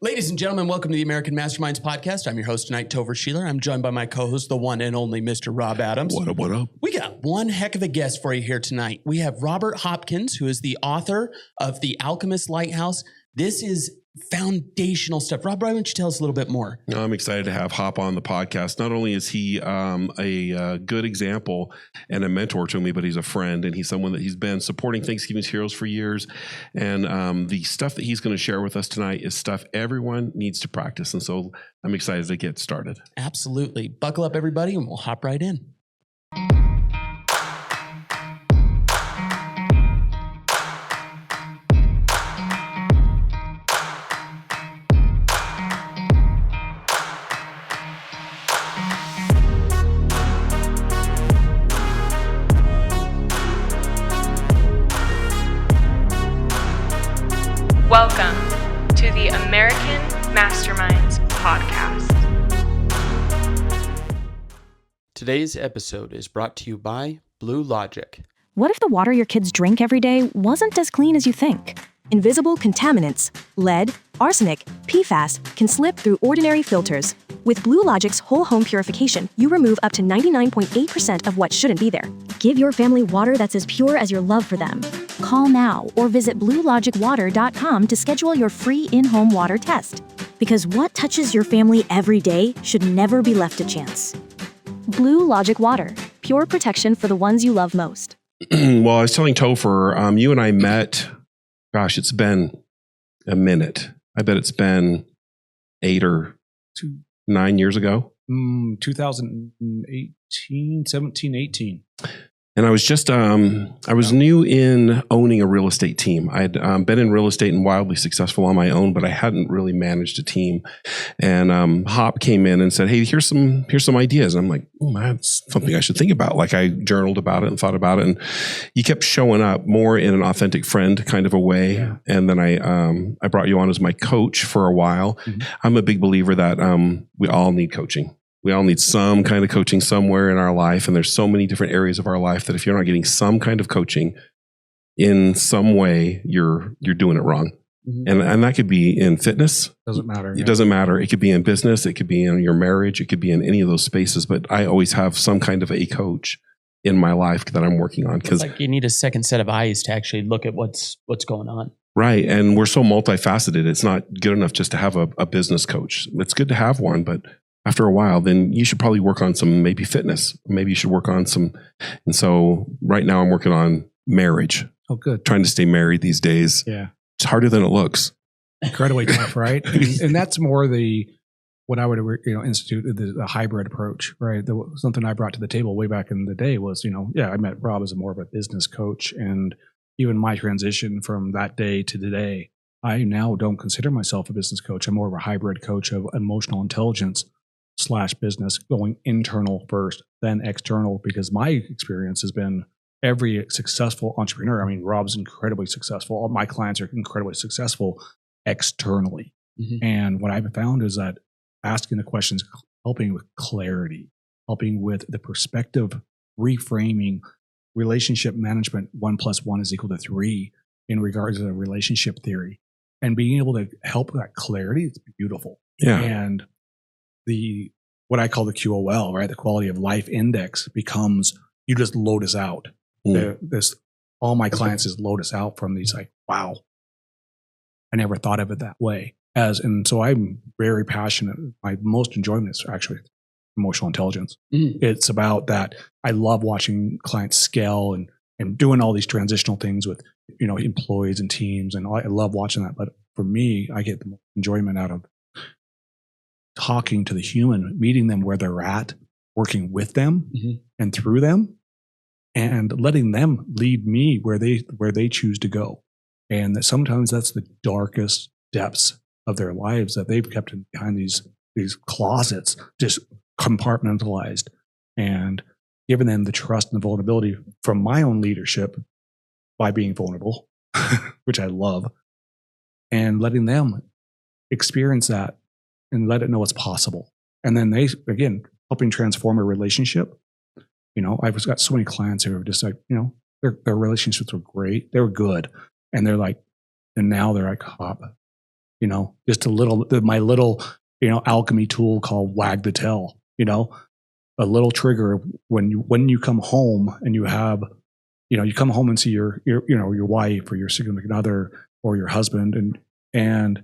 Ladies and gentlemen, welcome to the American Masterminds podcast. I'm your host tonight, Topher Sheeler. I'm joined by my co-host, the one and only Mr. Rob Adams. What up, what up? We got one heck of a guest for you here tonight. We have Robert Hopkins, who is the author of The Alchemist Lighthouse. This is foundational stuff. Rob, why don't you tell us a little bit more? I'm excited to have Hop on the podcast. Not only is he a good example and a mentor to me, but he's a friend, and he's someone that he's been supporting Thanksgiving's Heroes for years. And the stuff that he's going to share with us tonight is stuff everyone needs to practice. And so I'm excited to get started. Absolutely. Buckle up, everybody, and we'll hop right in. Welcome to the American Masterminds podcast. Today's episode is brought to you by Blue Logic. What if the water your kids drink every day wasn't as clean as you think? Invisible contaminants, lead, arsenic, PFAS can slip through ordinary filters. With Blue Logic's whole home purification, you remove up to 99.8% of what shouldn't be there. Give your family water that's as pure as your love for them. Call now or visit BlueLogicWater.com to schedule your free in-home water test. Because what touches your family every day should never be left to chance. Blue Logic Water, pure protection for the ones you love most. Well, I was telling Topher, you and I met, gosh, it's been a minute. I bet it's been 8 or 9 years ago. 2018, 17, 18. And I was just, I was new in owning a real estate team. I had been in real estate and wildly successful on my own, but I hadn't really managed a team. And Hop came in and said, "Hey, here's some ideas." And I'm like, "Oh, that's something I should think about." Like I journaled about it and thought about it, and you kept showing up more in an authentic friend kind of a way. Yeah. And then I brought you on as my coach for a while. Mm-hmm. I'm a big believer that we all need coaching. We all need some kind of coaching somewhere in our life. And there's so many different areas of our life that if you're not getting some kind of coaching in some way, you're doing it wrong. Mm-hmm. And that could be in fitness. Doesn't matter. It doesn't matter. It could be in business. It could be in your marriage. It could be in any of those spaces. But I always have some kind of a coach in my life that I'm working on. It's like you need a second set of eyes to actually look at what's going on. Right. And we're so multifaceted. It's not good enough just to have a business coach. It's good to have one, but after a while, then you should probably work on some maybe fitness. Maybe you should work on some. And so right now I'm working on marriage. Oh, good. Trying to stay married these days. Yeah. It's harder than it looks. Incredibly tough, right? And that's more what I would institute the hybrid approach, right? Something I brought to the table way back in the day was, I met Rob as more of a business coach, and even my transition from that day to today, I now don't consider myself a business coach. I'm more of a hybrid coach of emotional intelligence / business, going internal first, then external, because my experience has been every successful entrepreneur. I mean, Rob's incredibly successful. All my clients are incredibly successful externally. Mm-hmm. And what I've found is that asking the questions, helping with clarity, helping with the perspective, reframing, relationship management, 1 + 1 = 3 in regards to the relationship theory, and being able to help that clarity, it's beautiful. Yeah. And what I call the QOL, right? The quality of life index becomes, you just load us out. All my clients just load us out from these, like, wow, I never thought of it that way. And so I'm very passionate. My most enjoyment is actually emotional intelligence. It's about that. I love watching clients scale and doing all these transitional things with, employees and teams. And I love watching that. But for me, I get the enjoyment out of talking to the human, meeting them where they're at, working with them and through them, and letting them lead me where they choose to go. And that sometimes that's the darkest depths of their lives that they've kept behind these closets, just compartmentalized, and giving them the trust and the vulnerability from my own leadership by being vulnerable, which I love, and letting them experience that and let it know it's possible. And then they, again, helping transform a relationship. I've got so many clients who are just like, their relationships were great. They were good. And they're like, and now they're like, Hop, just my little, alchemy tool called wag the tail, a little trigger when you come home and you have, you come home and see your wife or your significant other or your husband and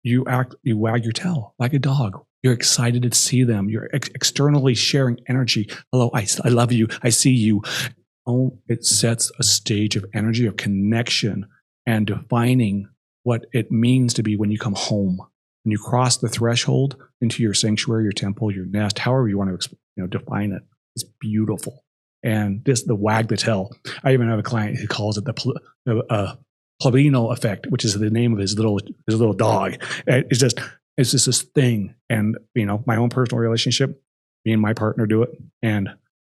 you wag your tail like a dog. You're excited to see them. You're externally sharing energy. Hello, I love you. I see you. Oh, it sets a stage of energy, of connection, and defining what it means to be when you come home. When you cross the threshold into your sanctuary, your temple, your nest, however you want to define it, it's beautiful. And the wag the tail. I even have a client who calls it the Plebino effect, which is the name of his little dog. It's just this thing. And my own personal relationship, me and my partner do it, and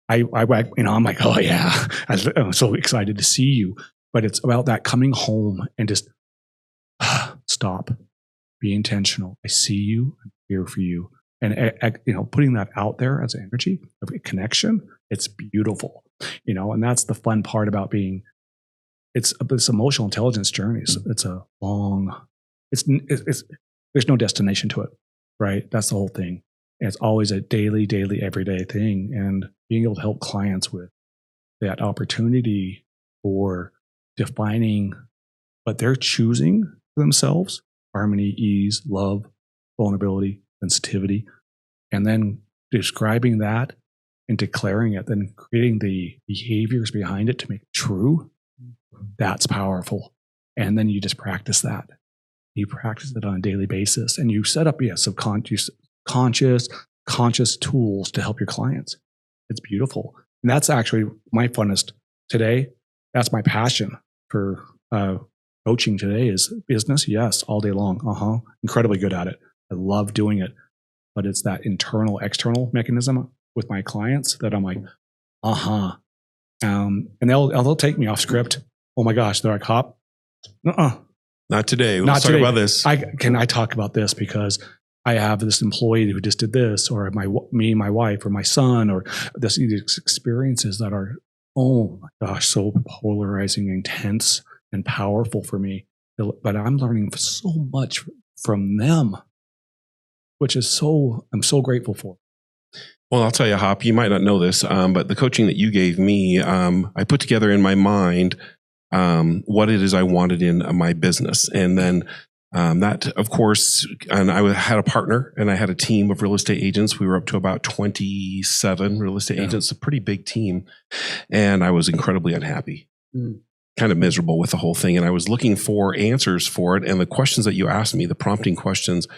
I I'm like, oh yeah, I'm so excited to see you. But it's about that coming home and just stop, be intentional. I see you, I'm here for you, and putting that out there as energy of connection. It's beautiful, and that's the fun part about being. It's this emotional intelligence journey. It's a long. It's there's no destination to it, right? That's the whole thing. And it's always a daily, everyday thing. And being able to help clients with that opportunity for defining what they're choosing for themselves, harmony, ease, love, vulnerability, sensitivity, and then describing that and declaring it, then creating the behaviors behind it to make it true. That's powerful. And then you just practice that. You practice it on a daily basis, and you set up subconscious, conscious tools to help your clients. It's beautiful. And that's actually my funnest today. That's my passion for coaching today is business. Yes, all day long. Incredibly good at it. I love doing it. But it's that internal, external mechanism with my clients that I'm like, and they'll take me off script. Oh my gosh, they're like, Hop, not today. Let's talk about this. Can I talk about this because I have this employee who just did this, or my wife, or my son, or these experiences that are, oh my gosh, so polarizing, intense, and powerful for me. But I'm learning so much from them, which is I'm so grateful for. Well, I'll tell you, Hop, you might not know this, but the coaching that you gave me, I put together in my mind what it is I wanted in my business. And then that, of course, and I had a partner and I had a team of real estate agents. We were up to about 27 real estate agents, a pretty big team. And I was incredibly unhappy, kind of miserable with the whole thing. And I was looking for answers for it. And the questions that you asked me, the prompting questions,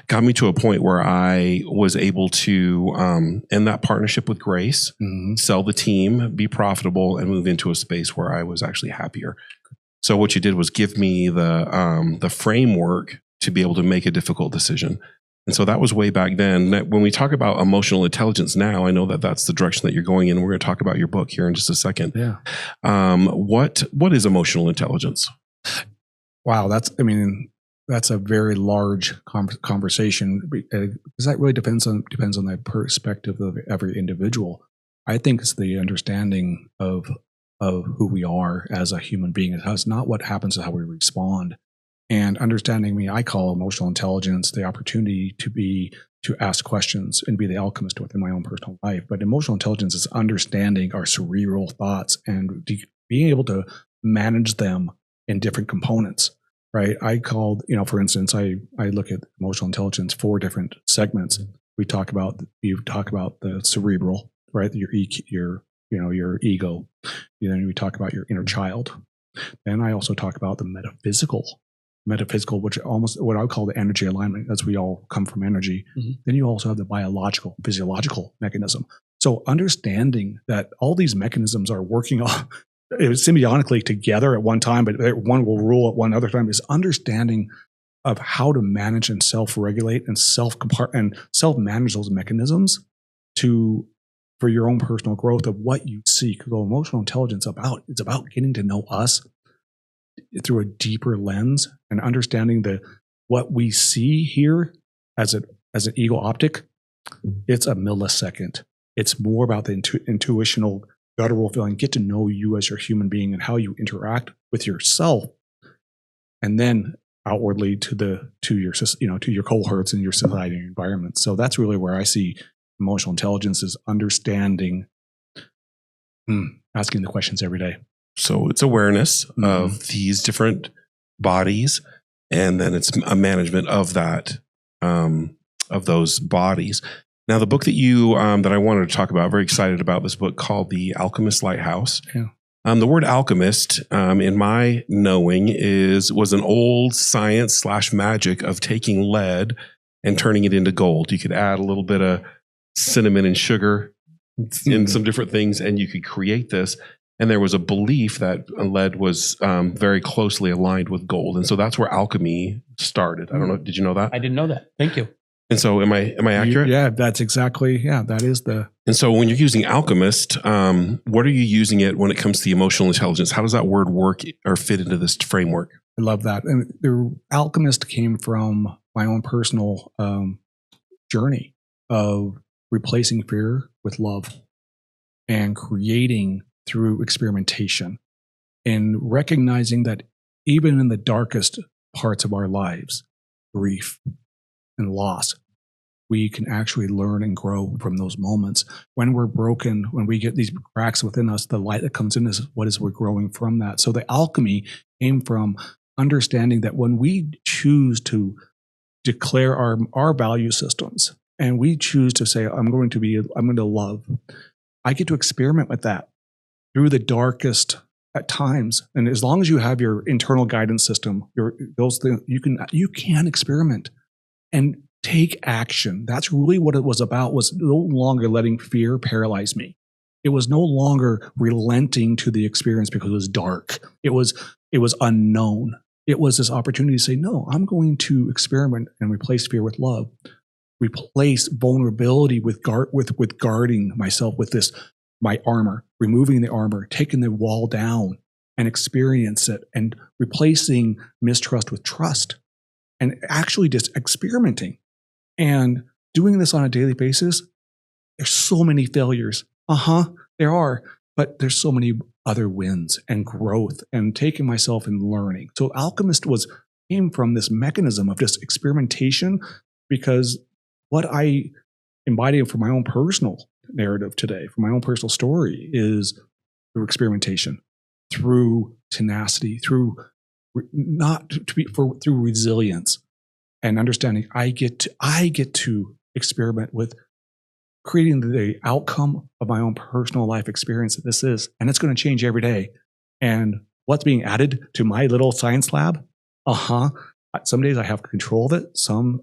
got me to a point where I was able to end that partnership with grace, sell the team, be profitable, and move into a space where I was actually happier. So what you did was give me the framework to be able to make a difficult decision. And so that was way back then. When we talk about emotional intelligence now, I know that that's the direction that you're going in. We're going to talk about your book here in just a second. Yeah. What is emotional intelligence? Wow, that's a very large conversation because that really depends on the perspective of every individual. I think it's the understanding of who we are as a human being. It's not what happens to how we respond. And understanding I call emotional intelligence the opportunity to ask questions and be the alchemist within my own personal life. But emotional intelligence is understanding our cerebral thoughts and being able to manage them in different components. Right. I called, for instance, I look at emotional intelligence, 4 different segments. You talk about the cerebral, right? Your ego. Then we talk about your inner child. Then I also talk about the metaphysical, which almost what I would call the energy alignment, as we all come from energy. Then you also have the biological, physiological mechanism. So understanding that all these mechanisms are working symbiotically together at one time, but one will rule at one other time, is understanding of how to manage and self-regulate and self-manage those mechanisms for your own personal growth of what you seek. So emotional intelligence it's about getting to know us through a deeper lens and understanding what we see here as an ego optic. It's a millisecond. It's more about the intuitional guttural feeling, get to know you as your human being and how you interact with yourself. And then outwardly to your cohorts and your society and your environment. So that's really where I see emotional intelligence is understanding, asking the questions every day. So it's awareness of these different bodies, and then it's a management of that, of those bodies. Now, the book that that I wanted to talk about, very excited about this book called The Alchemist Lighthouse. Yeah. The word alchemist, in my knowing, was an old science / magic of taking lead and turning it into gold. You could add a little bit of cinnamon and sugar in some different things, and you could create this. And there was a belief that lead was very closely aligned with gold, and so that's where alchemy started. I don't know. Did you know that? I didn't know that. Thank you. And so, am I accurate? Yeah, that's exactly. Yeah, that is the. And so, when you're using alchemist, what are you using it when it comes to the emotional intelligence? How does that word work or fit into this framework? I love that. And the alchemist came from my own personal journey of replacing fear with love and creating through experimentation, and recognizing that even in the darkest parts of our lives, grief and loss, we can actually learn and grow from those moments. When we're broken, when we get these cracks within us, the light that comes in is what is we're growing from that. So the alchemy came from understanding that when we choose to declare our value systems, and we choose to say, I'm going to love, I get to experiment with that through the darkest at times. And as long as you have your internal guidance system, those things, you can experiment and take action. That's really what it was about, was no longer letting fear paralyze me. It was no longer relenting to the experience because it was dark. It was unknown. It was this opportunity to say, no, I'm going to experiment and replace fear with love. Replace vulnerability with guarding myself with my armor, removing the armor, taking the wall down and experience it, and replacing mistrust with trust, and actually just experimenting and doing this on a daily basis. There's so many failures. There are, but there's so many other wins and growth and taking myself and learning. So Alchemist came from this mechanism of just experimentation, because what I embody for my own personal narrative today, for my own personal story, is through experimentation, through tenacity, through resilience, and understanding I get to experiment with creating the outcome of my own personal life experience that this is, and it's going to change every day. And what's being added to my little science lab? Some days I have control of it. Some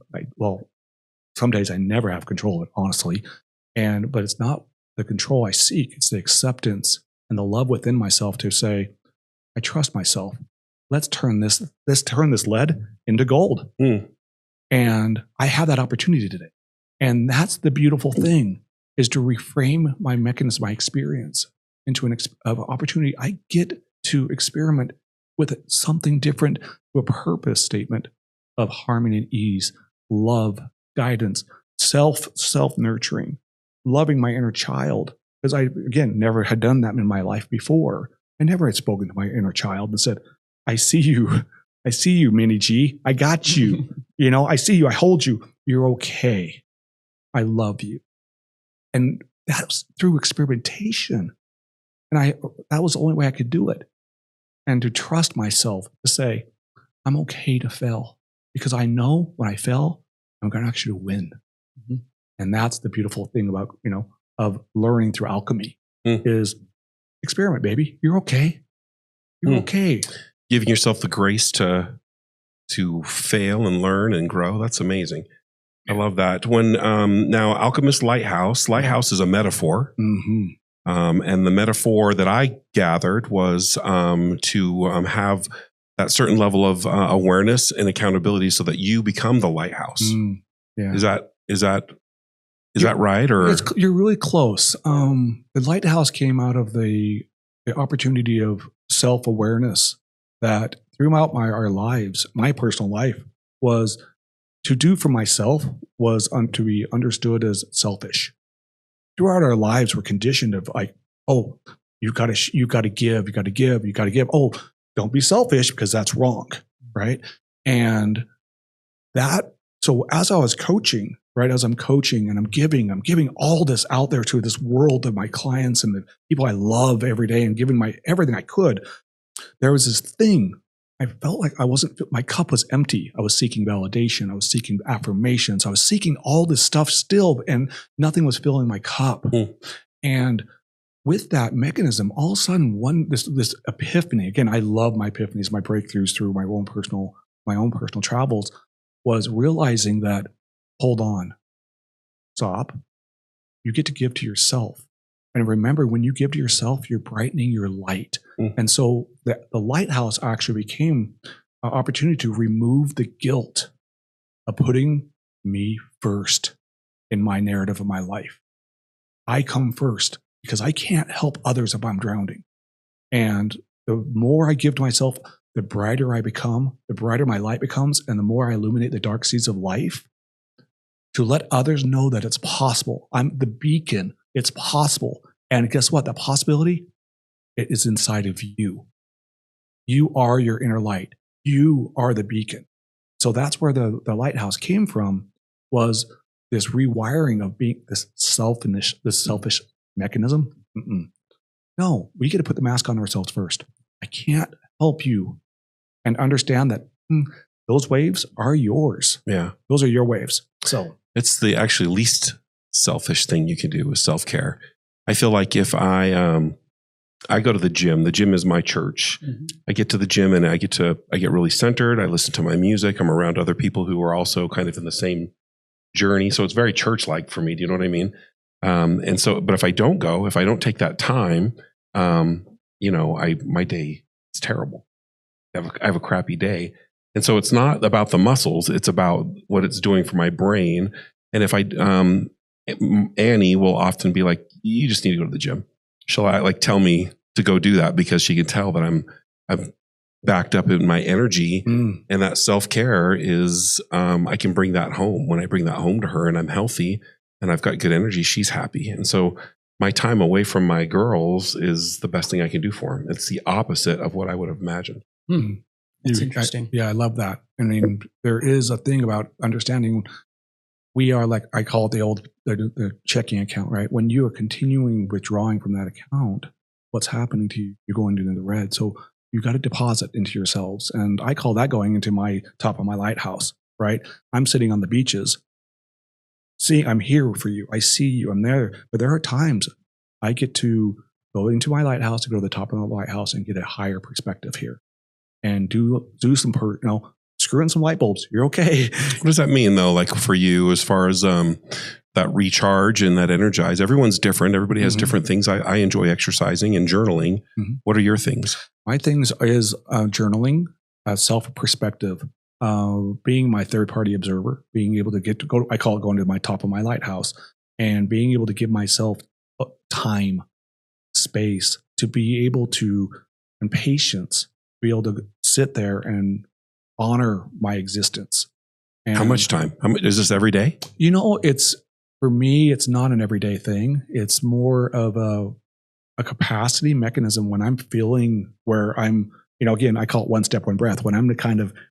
days I never have control of it, honestly. But it's not the control I seek. It's the acceptance and the love within myself to say, I trust myself. Let's turn this lead into gold. And I have that opportunity today. And that's the beautiful thing, is to reframe my mechanism, my experience, into an opportunity. I get to experiment with something different, to a purpose statement of harmony and ease, love, guidance, self-nurturing, loving my inner child. Because I, again, never had done that in my life before. I never had spoken to my inner child and said, I see you, Minnie G. I got you. I see you. I hold you. You're okay. I love you. And that was through experimentation. And that was the only way I could do it. And to trust myself, to say, I'm okay to fail, because I know when I fail, I'm going to actually win. And that's the beautiful thing about, of learning through alchemy, is experiment, baby. You're okay. You're okay. Giving yourself the grace to fail and learn and grow. That's amazing. I love that. When now Alchemist Lighthouse is a metaphor. And the metaphor that I gathered was to have that certain level of awareness and accountability so that you become the lighthouse. Yeah. Is that right? Or you're really close. The lighthouse came out of the opportunity of self-awareness that throughout our lives, my personal life, was to do for myself was to be understood as selfish. Throughout our lives, we're conditioned of like, oh, you got to give. Oh, don't be selfish because that's wrong, right? And so as I was coaching, right, as I'm coaching and I'm giving all this out there to this world of my clients and the people I love every day and giving everything I could, there was this thing. I felt like my cup was empty. I was seeking validation. I was seeking affirmations. I was seeking all this stuff still, and nothing was filling my cup. And with that mechanism, all of a sudden, this epiphany, again, I love my epiphanies, my breakthroughs through my own personal travels, was realizing that, hold on, stop. You get to give to yourself. And remember, when you give to yourself, you're brightening your light. And so the lighthouse actually became an opportunity to remove the guilt of putting me first in my narrative of my life. I come first because I can't help others if I'm drowning. And the more I give to myself, the brighter I become, the brighter my light becomes, and the more I illuminate the dark seas of life to let others know that it's possible. I'm the beacon. It's possible. And guess what? The possibility, it is inside of you. You are your inner light. You are the beacon. So that's where the lighthouse came from, was this rewiring of being this selfish mechanism. No, we get to put the mask on ourselves first. I can't help you. And understand that those waves are yours. Yeah. Those are your waves. So it's the actually least selfish thing you can do is self-care. I feel like if I go to the gym is my church. I get to the gym and I get really centered. I listen to my music. I'm around other people who are also kind of in the same journey. So it's very church-like for me. Do you know what I mean? And so, but if I don't take that time, my day is terrible. I have a crappy day. And so it's not about the muscles. It's about what it's doing for my brain. And if Annie will often be like, you just need to go to the gym. She'll tell me to go do that because she can tell that I'm backed up in my energy. And that self-care is, I can bring that home. When I bring that home to her and I'm healthy and I've got good energy, she's happy. And so my time away from my girls is the best thing I can do for them. It's the opposite of what I would have imagined. That's interesting. I love that. I mean, there is a thing about understanding. We are like, I call it the checking account, right? When you are continuing withdrawing from that account, what's happening to you? You're going into the red. So you got to deposit into yourselves. And I call that going into my top of my lighthouse, right? I'm sitting on the beaches. See, I'm here for you. I see you. I'm there. But there are times I get to go into my lighthouse, to go to the top of the lighthouse and get a higher perspective here and do some, screw in some light bulbs. You're okay. What does that mean though? Like for you, as far as that recharge and that energize, everyone's different. Everybody has different things. I enjoy exercising and journaling. What are your things? My things is journaling, self-perspective, being my third-party observer, being able to go, I call it going to my top of my lighthouse, and being able to give myself time, space, to be able to, and patience, be able to sit there and honor my existence. And how much time? Is this every day? For me, it's not an everyday thing. It's more of a capacity mechanism when I'm feeling where I'm, again, I call it one step, one breath. When I'm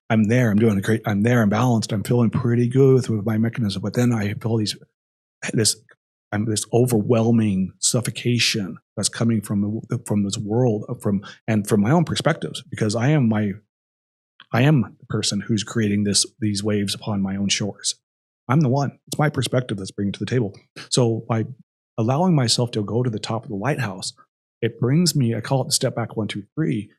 I'm there, I'm doing great, I'm there, I'm balanced, I'm feeling pretty good with my mechanism. But then I feel this overwhelming suffocation that's coming from this world, from my own perspectives, because I am the person who's creating these waves upon my own shores. I'm the one. It's my perspective that's bringing to the table. So by allowing myself to go to the top of the lighthouse, it brings me, I call it the step back 1, 2, 3.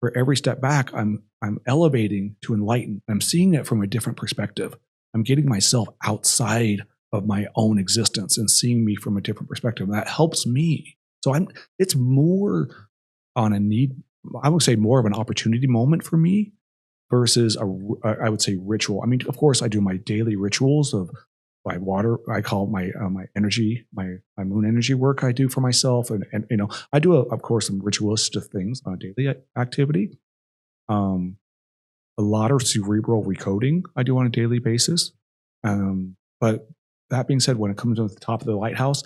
For every step back, I'm elevating to enlighten. I'm seeing it from a different perspective. I'm getting myself outside of my own existence and seeing me from a different perspective. And that helps me. So it's more on a need, I would say more of an opportunity moment for me versus I would say ritual. I mean, of course, I do my daily rituals of my water. I call it my energy, my moon energy work I do for myself. And I do, of course, some ritualistic things on a daily activity. A lot of cerebral recoding I do on a daily basis. But that being said, when it comes to the top of the lighthouse,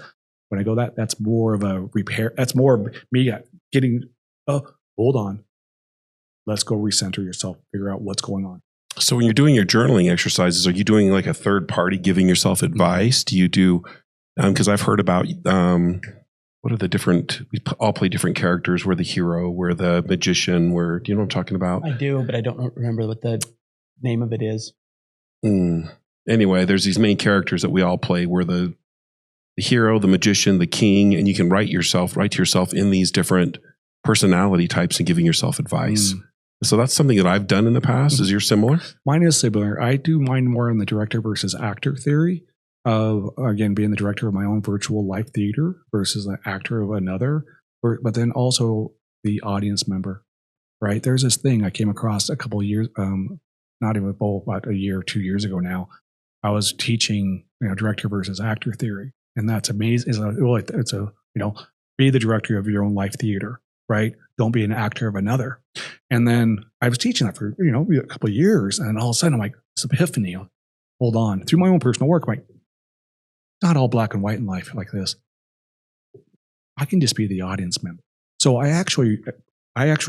when I go that's more of a repair. That's more of me getting, hold on. Let's go recenter yourself, figure out what's going on. So when you're doing your journaling exercises, are you doing like a third party giving yourself advice? Do you do, because I've heard about, what are the different, we all play different characters. We're the hero, we're the magician, do you know what I'm talking about? I do, but I don't remember what the name of it is. Anyway, there's these main characters that we all play. We're the hero, the magician, the king, and you can write to yourself in these different personality types and giving yourself advice. So that's something that I've done in the past. Is yours similar? Mine is similar. I do mine more on the director versus actor theory of, again, being the director of my own virtual life theater versus an actor of another, but then also the audience member, right? There's this thing I came across a couple of years, not even about a year or 2 years ago now. I was teaching, director versus actor theory. And that's amazing. It's a, be the director of your own life theater, right? Don't be an actor of another. And then I was teaching that for, a couple of years. And all of a sudden I'm like, this epiphany, hold on. Through my own personal work, I'm like, not all black and white in life like this. I can just be the audience member. So I actually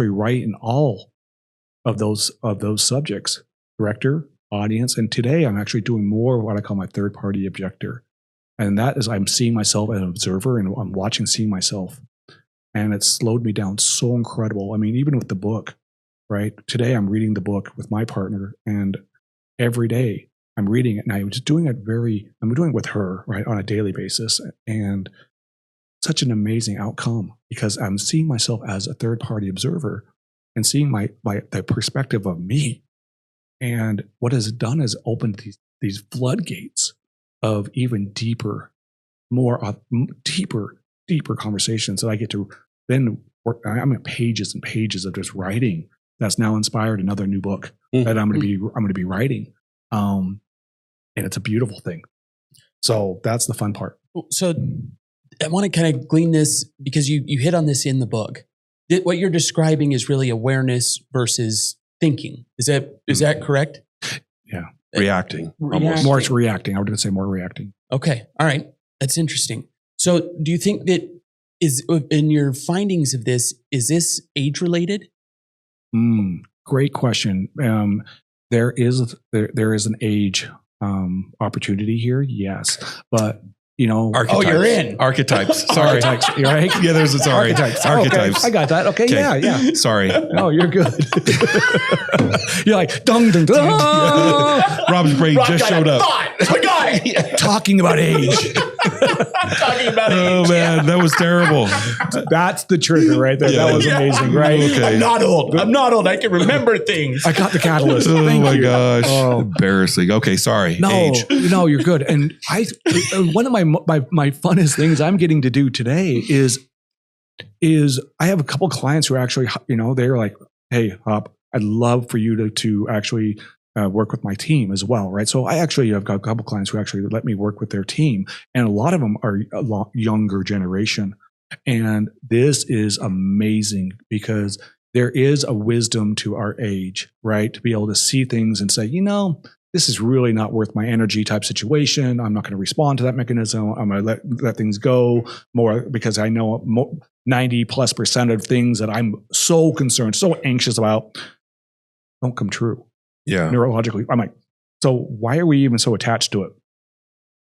write in all of those subjects, director, audience. And today I'm actually doing more of what I call my third party objector. And that is, I'm seeing myself as an observer and I'm seeing myself. And it slowed me down so incredible. I mean, even with the book, right? Today I'm reading the book with my partner, and every day I'm reading it, and I'm doing it with her, right, on a daily basis. And such an amazing outcome because I'm seeing myself as a third party observer and seeing the perspective of me. And what has it done is opened these floodgates of even deeper conversations that I get to then work. I'm at pages and pages of just writing that's now inspired another new book that I'm going to be writing. And it's a beautiful thing. So that's the fun part. So I want to kind of glean this because you hit on this in the book. What you're describing is really awareness versus thinking. Is that correct? Yeah. Reacting. Almost. More it's reacting. I would say more reacting. Okay. All right. That's interesting. So do you think that in your findings of this, is this age related? Great question. There is an age opportunity here. Yes. But Archetypes. Oh, you're in. Archetypes. Sorry. Archetypes, right? Yeah, there's a sorry. Archetypes. Archetypes. Okay, I got that. Okay. Yeah. Sorry. No, you're good. You're like, dung, dung, dung. Rob's brain just showed up. Talking about age. Oh, man, that was terrible. That's the trigger right there. That was amazing, right? Okay. I'm not old. I can remember things. I got the catalyst. Oh, Thank my you. gosh. Oh. Embarrassing. Okay, sorry. No, Age. you're good. And one of my funnest things I'm getting to do today is I have a couple clients who are actually, they're like, hey, Hop, I'd love for you to actually work with my team as well, right? So I actually have got a couple clients who actually let me work with their team, and a lot of them are a lot younger generation. And this is amazing because there is a wisdom to our age, right? To be able to see things and say, this is really not worth my energy type situation. I'm not going to respond to that mechanism. I'm going to let things go more because I know 90+% of things that I'm so concerned, so anxious about don't come true. Yeah. Neurologically. I'm like, so why are we even so attached to it?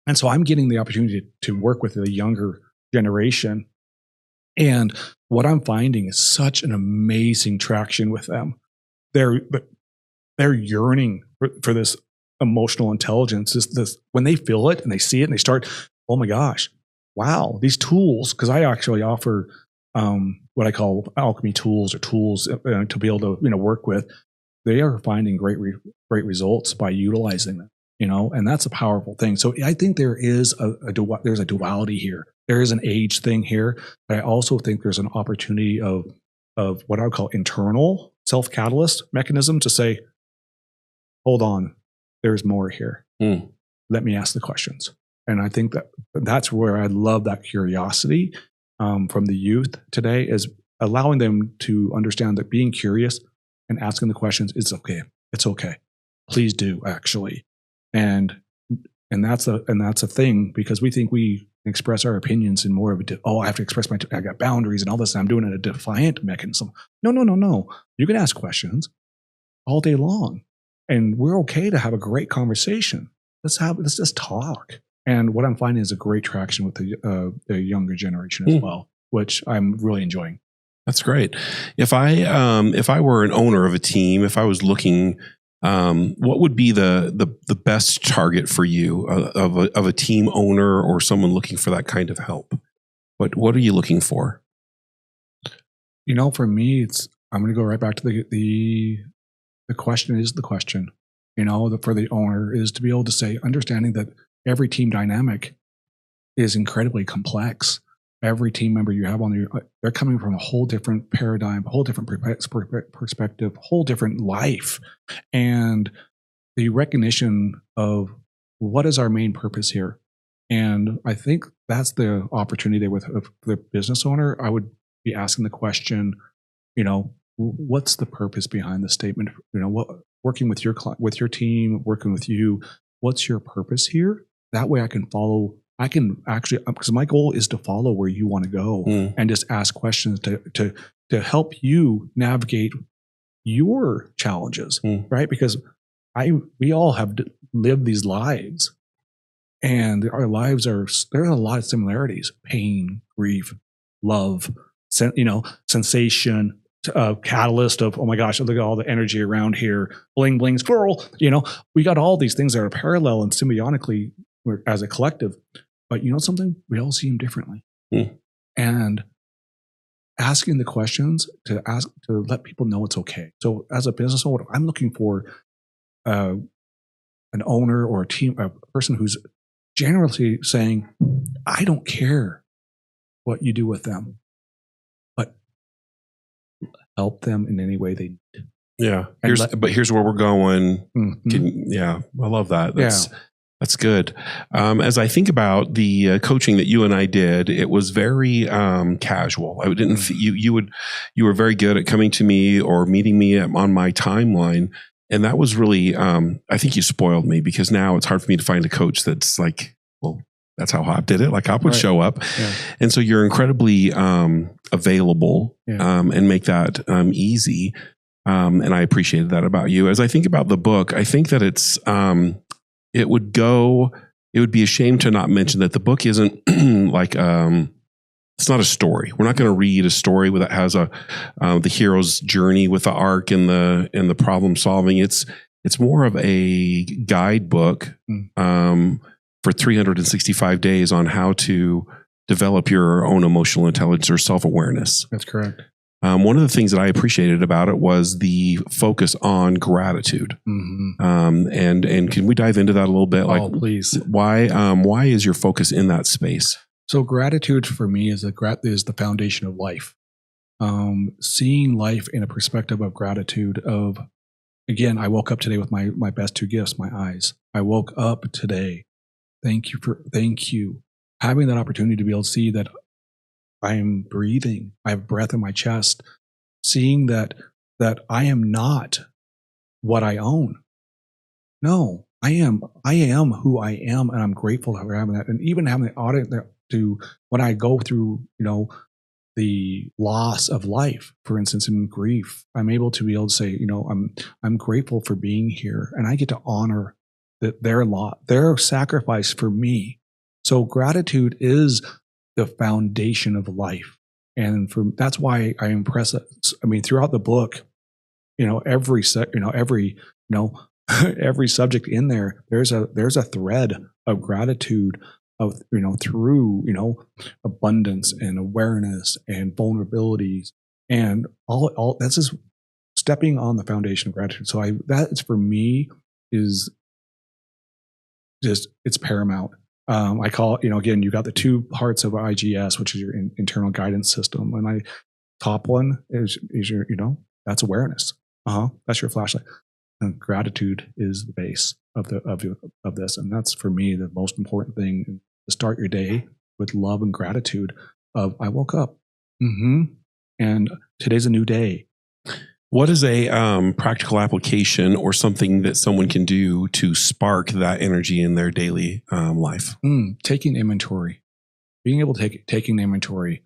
And so I'm getting the opportunity to work with the younger generation. And what I'm finding is such an amazing traction with them. They're yearning for this emotional intelligence. This when they feel it and they see it and they start, oh my gosh, wow, these tools, because I actually offer what I call alchemy tools or tools to be able to work with. They are finding great results by utilizing them, and that's a powerful thing. So I think there is there's a duality here. There is an age thing here, but I also think there's an opportunity of what I would call internal self-catalyst mechanism to say, hold on, there's more here. Let me ask the questions. And I think that's where I love that curiosity from the youth today, is allowing them to understand that being curious and asking the questions is okay. It's okay. Please do, actually. And that's a thing, because we think we express our opinions in more of I have to express I got boundaries and all this, and I'm doing it in a defiant mechanism. No. You can ask questions all day long. and we're okay to have a great conversation. Let's just talk. And what I'm finding is a great traction with the younger generation as well, which I'm really enjoying. That's great. If I were an owner of a team, if I was looking, what would be the best target for you of a team owner or someone looking for that kind of help? What are you looking for? For me, I'm going to go right back to the question is the question. For the owner is to be able to say, understanding that every team dynamic is incredibly complex. Every team member you have they're coming from a whole different paradigm, a whole different perspective, whole different life. And the recognition of what is our main purpose here. And I think that's the opportunity with the business owner. I would be asking the question, what's the purpose behind the statement? Working with your team, working with you, what's your purpose here? That way I can follow. I can actually, because my goal is to follow where you want to go and just ask questions to help you navigate your challenges, right? Because we all have lived these lives, and our lives there are a lot of similarities: pain, grief, love, sensation, catalyst of, oh my gosh, look at all the energy around here, bling bling squirrel. We got all these things that are parallel and symbiotically as a collective. But something? We all see them differently. And asking the questions to let people know it's okay. So as a business owner, I'm looking for an owner or a person who's generally saying, I don't care what you do with them, but help them in any way they need. Yeah. Here's where we're going. I love that. That's good. As I think about the coaching that you and I did, it was very casual. I didn't. You were very good at coming to me or meeting me on my timeline, and that was really. I think you spoiled me, because now it's hard for me to find a coach that's like, well, that's how Hop did it. Like Hop would show up, and so you're incredibly available and make that easy. And I appreciated that about you. As I think about the book, I think that it would be a shame to not mention that the book isn't like, it's not a story. We're not going to read a story that has the hero's journey with the arc and the problem solving. It's more of a guidebook for 365 days on how to develop your own emotional intelligence or self-awareness. That's correct. One of the things that I appreciated about it was the focus on gratitude. And can we dive into that a little bit? Oh, please. Why is your focus in that space? So gratitude for me is the foundation of life. Seeing life in a perspective of gratitude again, I woke up today with my best two gifts, my eyes. I woke up today. Thank you. Having that opportunity to be able to see that I am breathing. I have breath in my chest. Seeing that I am not what I own. No, I am who I am, and I'm grateful for having that. And even having the audit to when I go through, the loss of life, for instance, in grief, I'm able to be able to say, I'm grateful for being here, and I get to honor their sacrifice for me. So gratitude is the foundation of life. And that's why I impress it. I mean, throughout the book, every subject in there, there's a thread of gratitude through abundance and awareness and vulnerabilities, and all that's just stepping on the foundation of gratitude. So that for me is just, it's paramount. I call it, again, you got the two parts of IGS, which is your internal guidance system. And top one is your, that's awareness. That's your flashlight. And gratitude is the base of this. And that's for me, the most important thing, to start your day with love and gratitude of, I woke up and today's a new day. What is a practical application or something that someone can do to spark that energy in their daily life? Taking inventory, being able to taking inventory.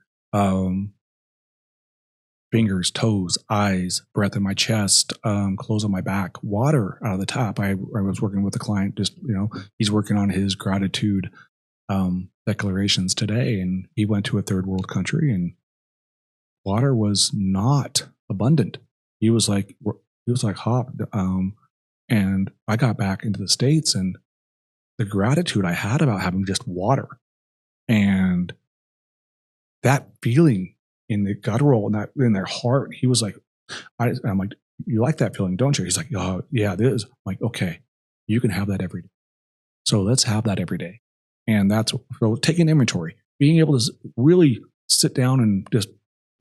fingers, toes, eyes, breath in my chest, clothes on my back, water out of the tap. I was working with a client, just, he's working on his gratitude declarations today, and he went to a third world country and water was not abundant. He was like Hop. And I got back into the States, and the gratitude I had about having just water and that feeling in the guttural and that in their heart, he was like, I'm like, you like that feeling, don't you? He's like, oh, yeah, it is. I'm like, okay, you can have that every day. So let's have that every day. And that's so taking inventory, being able to really sit down and just,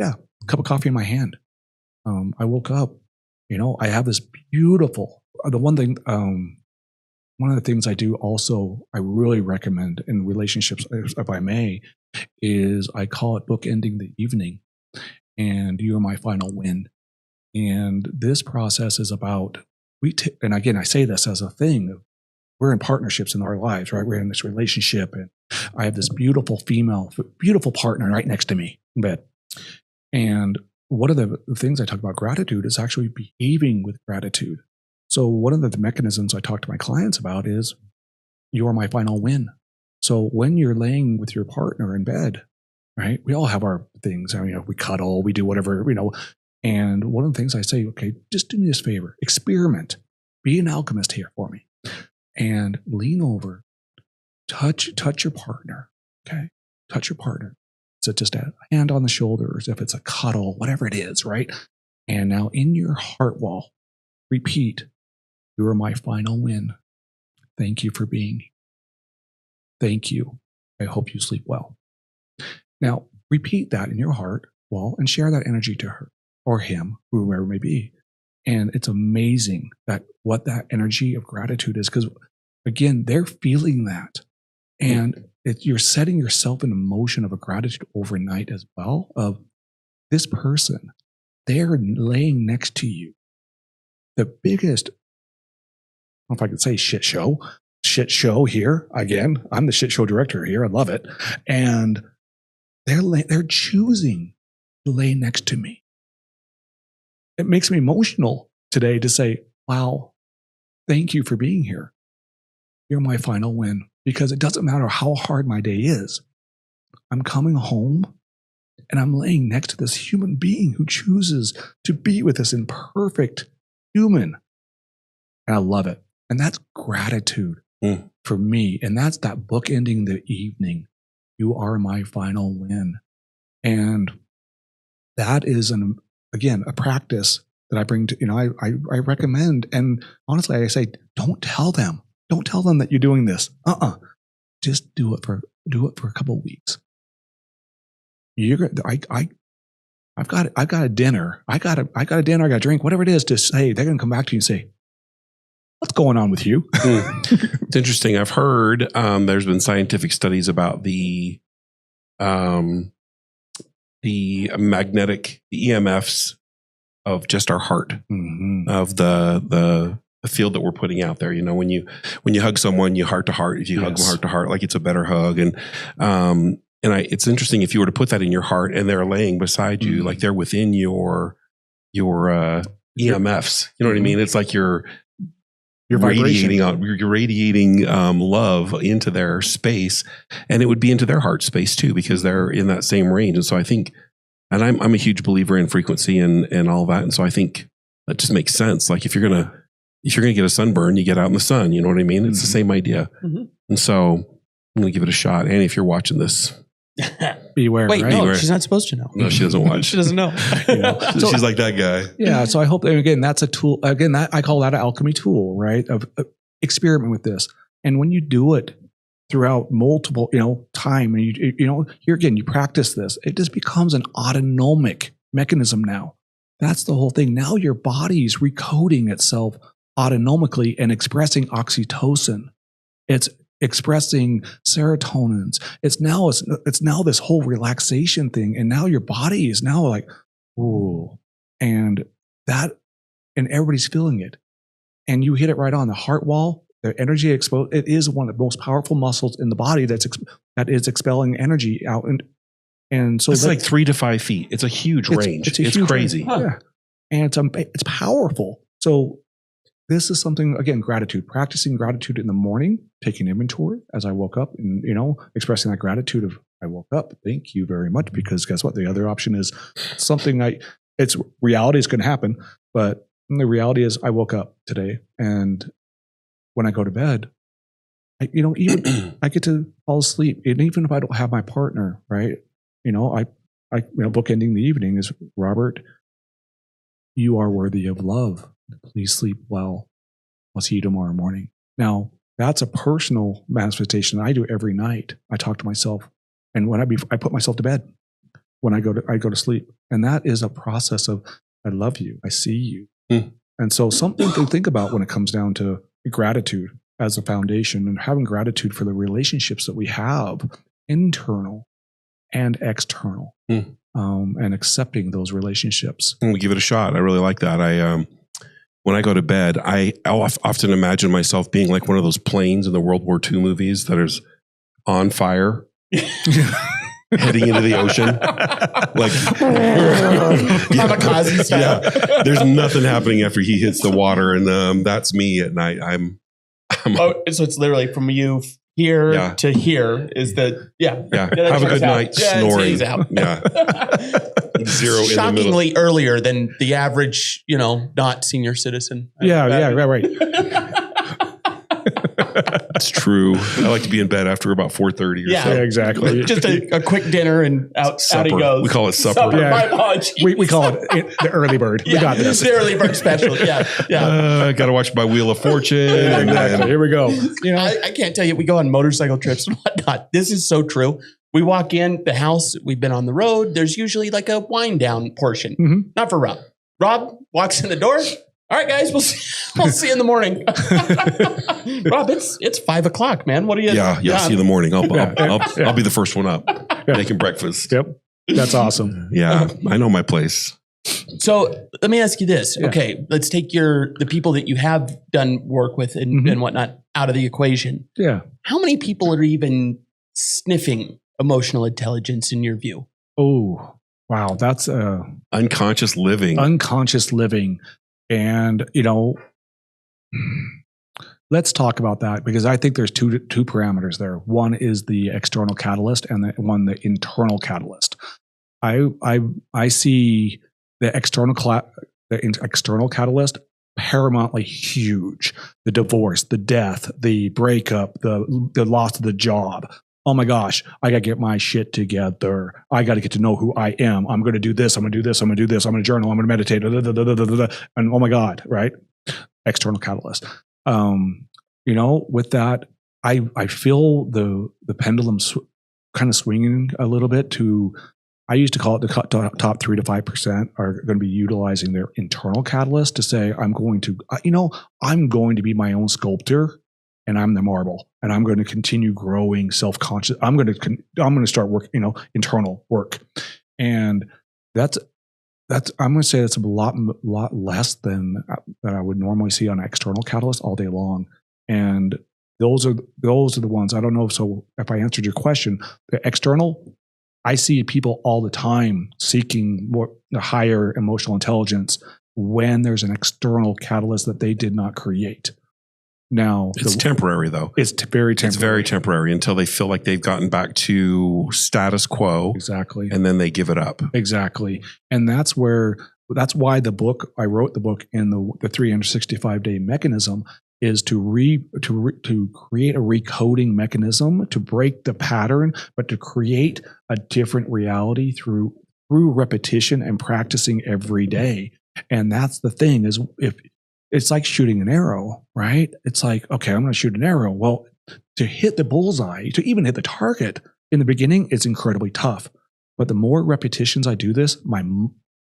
a cup of coffee in my hand. I woke up, I have this beautiful, one of the things I do also, I really recommend in relationships, if I may, is I call it bookending the evening, and you are my final win. And this process is about, and again, I say this as a thing, we're in partnerships in our lives, right? We're in this relationship, and I have this beautiful partner right next to me in bed. And one of the things I talk about gratitude is actually behaving with gratitude. So one of the mechanisms I talk to my clients about is, you are my final win. So when you're laying with your partner in bed, right? We all have our things. We cuddle, we do whatever, And one of the things I say, okay, just do me this favor, experiment, be an alchemist here for me, and lean over, touch your partner, okay? Touch your partner. So just a hand on the shoulders, if it's a cuddle, whatever it is, right? And now in your heart wall, repeat, you are my final win. Thank you for being here. Thank you. I hope you sleep well. Now, repeat that in your heart wall and share that energy to her or him, whoever it may be. And it's amazing that what that energy of gratitude is, because again, they're feeling that. And you're setting yourself in a motion of a gratitude overnight as well, of this person, they're laying next to you. The biggest, I don't know if I could say shit show here. Again, I'm the shit show director here. I love it. And they're choosing to lay next to me. It makes me emotional today to say, wow, thank you for being here. You're my final win, because it doesn't matter how hard my day is. I'm coming home and I'm laying next to this human being who chooses to be with this imperfect human. And I love it. And that's gratitude for me. And that's that bookending the evening. You are my final win. And that is, again, a practice that I bring to, I recommend. And honestly, I say, don't tell them. Don't tell them that you're doing this. Just do it for a couple of weeks. I've got a dinner. I got a dinner. I got a drink. Whatever it is, to say, they're going to come back to you and say, what's going on with you? It's interesting. I've heard there's been scientific studies about the magnetic EMFs of just our heart, of the field that we're putting out there. When you hug someone, you heart to heart. If you hug them heart to heart, like it's a better hug. And it's interesting, if you were to put that in your heart and they're laying beside you, like they're within your EMFs. You know what I mean? It's like you're radiating love into their space, and it would be into their heart space too, because they're in that same range. And so I think, and I'm a huge believer in frequency and all that. And so I think that just makes sense. Like if you're gonna get a sunburn, you get out in the sun. You know what I mean? It's the same idea. And so I'm gonna give it a shot. Annie, if you're watching this, beware. Wait, right? no, Beware. she's not supposed to know. No, she doesn't watch. She doesn't know. She's like that guy. Yeah. So I hope that, again, that's a tool. Again, I call that an alchemy tool, right? Of experiment with this. And when you do it throughout multiple, time, and here again, you practice this, it just becomes an autonomic mechanism now. That's the whole thing. Now your body's recoding itself autonomically and expressing oxytocin. It's expressing serotonins. It's now this whole relaxation thing. And now your body is now like, ooh, and everybody's feeling it. And you hit it right on the heart wall, the energy exposed. It is one of the most powerful muscles in the body that is expelling energy out. And And so it's like 3 to 5 feet. It's a huge range. It's huge crazy. range. Yeah. And it's powerful. So this is something, again, gratitude, practicing gratitude in the morning, taking inventory as I woke up and, expressing that gratitude of I woke up. Thank you very much. Because guess what? The other option is something it's reality is going to happen. But the reality is I woke up today, and when I go to bed, even I get to fall asleep. And even if I don't have my partner, right? Bookending the evening is, Robert, you are worthy of love. Please sleep well. I'll see you tomorrow morning. Now, that's a personal manifestation I do every night. I talk to myself, and when I put myself to bed, when I go to sleep, and that is a process of I love you, I see you, and so something to think about when it comes down to gratitude as a foundation, and having gratitude for the relationships that we have, internal and external, and accepting those relationships. And we give it a shot. I really like that. When I go to bed, I often imagine myself being like one of those planes in the World War II movies that is on fire, heading into the ocean. Like, kamikaze style. Yeah, there's nothing happening after he hits the water. And that's me at night. So it's literally from you here to here is the, have a good night snoring. Yeah. Zero shockingly earlier than the average, not senior citizen. Right. It's true. I like to be in bed after about 4:30 or so. Yeah, exactly. Just a quick dinner and out he goes. We call it supper. Yeah. My apologies. We call it the early bird. We got this. The early bird special. Yeah. I got to watch my Wheel of Fortune. Exactly. Here we go. I can't tell you, we go on motorcycle trips and whatnot. This is so true. We walk in the house, we've been on the road. There's usually like a wind down portion. Mm-hmm. Not for Rob. Rob walks in the door. All right, guys, we'll see you in the morning. Rob, it's 5 o'clock, man. What are you? Yeah. See you in the morning. I'll be the first one up, making breakfast. Yep, that's awesome. Yeah, I know my place. So let me ask you this. Yeah. Okay, let's take the people that you have done work with and whatnot out of the equation. Yeah. How many people are even sniffing emotional intelligence in your view? Oh, wow, that's unconscious living. And, let's talk about that, because I think there's two parameters there. One is the external catalyst, and the internal catalyst. I see the external catalyst paramountly huge. The divorce, the death, the breakup, the loss of the job. Oh my gosh, I got to get my shit together. I got to get to know who I am. I'm going to do this. I'm going to do this. I'm going to do this. I'm going to journal. I'm going to meditate. And oh my God, right? External catalyst. With that, I feel the pendulum kind of swinging a little bit to, I used to call it the top 3 to 5% are going to be utilizing their internal catalyst to say, I'm going to be my own sculptor. And I'm the marble, and I'm going to continue growing self-conscious. I'm going to start work, internal work, and that's I'm going to say that's a lot less than that I would normally see on external catalyst all day long. And those are the ones I don't know. So if I answered your question, the external, I see people all the time seeking more higher emotional intelligence when there's an external catalyst that they did not create. Now, it's temporary, though. It's very temporary. It's very temporary until they feel like they've gotten back to status quo. Exactly. And then they give it up. Exactly. And that's why I wrote the book in the 365-day mechanism is to create a recoding mechanism to break the pattern, but to create a different reality through repetition and practicing every day. And that's the thing is if it's like shooting an arrow, right? It's like, okay, I'm going to shoot an arrow. Well, to hit the bullseye, to even hit the target in the beginning, it's incredibly tough. But the more repetitions I do this,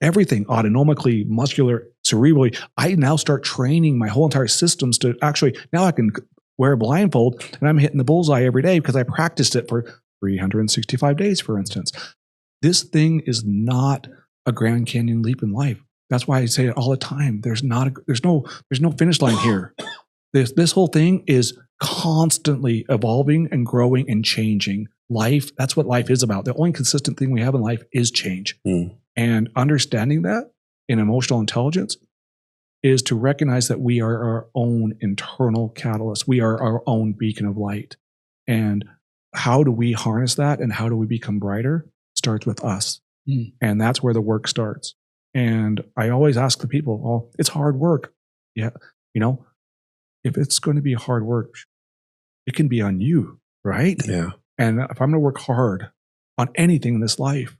everything autonomically, muscular, cerebrally, I now start training my whole entire systems to actually, now I can wear a blindfold and I'm hitting the bullseye every day because I practiced it for 365 days, for instance. This thing is not a Grand Canyon leap in life. That's why I say it all the time. There's no finish line here. This whole thing is constantly evolving and growing and changing. life, that's what life is about. The only consistent thing we have in life is change. And understanding that in emotional intelligence is to recognize that we are our own internal catalyst. We are our own beacon of light. And how do we harness that and how do we become brighter starts with us. And that's where the work starts. And I always ask the people, oh, it's hard work. Yeah. You know, if it's going to be hard work, it can be on you, right? Yeah. And if I'm going to work hard on anything in this life,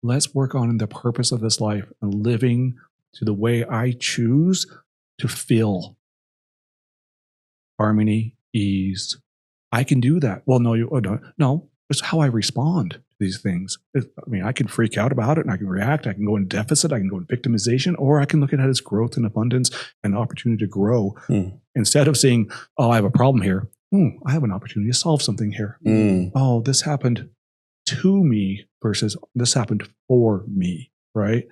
let's work on the purpose of this life and living to the way I choose to feel harmony, ease. I can do that. Well, no, it's how I respond to these things. I mean, I can freak out about it and I can react. I can go in deficit. I can go in victimization, or I can look at it as growth and abundance and opportunity to grow. Instead of saying, oh, I have a problem here. I have an opportunity to solve something here. Oh, this happened to me versus this happened for me, right?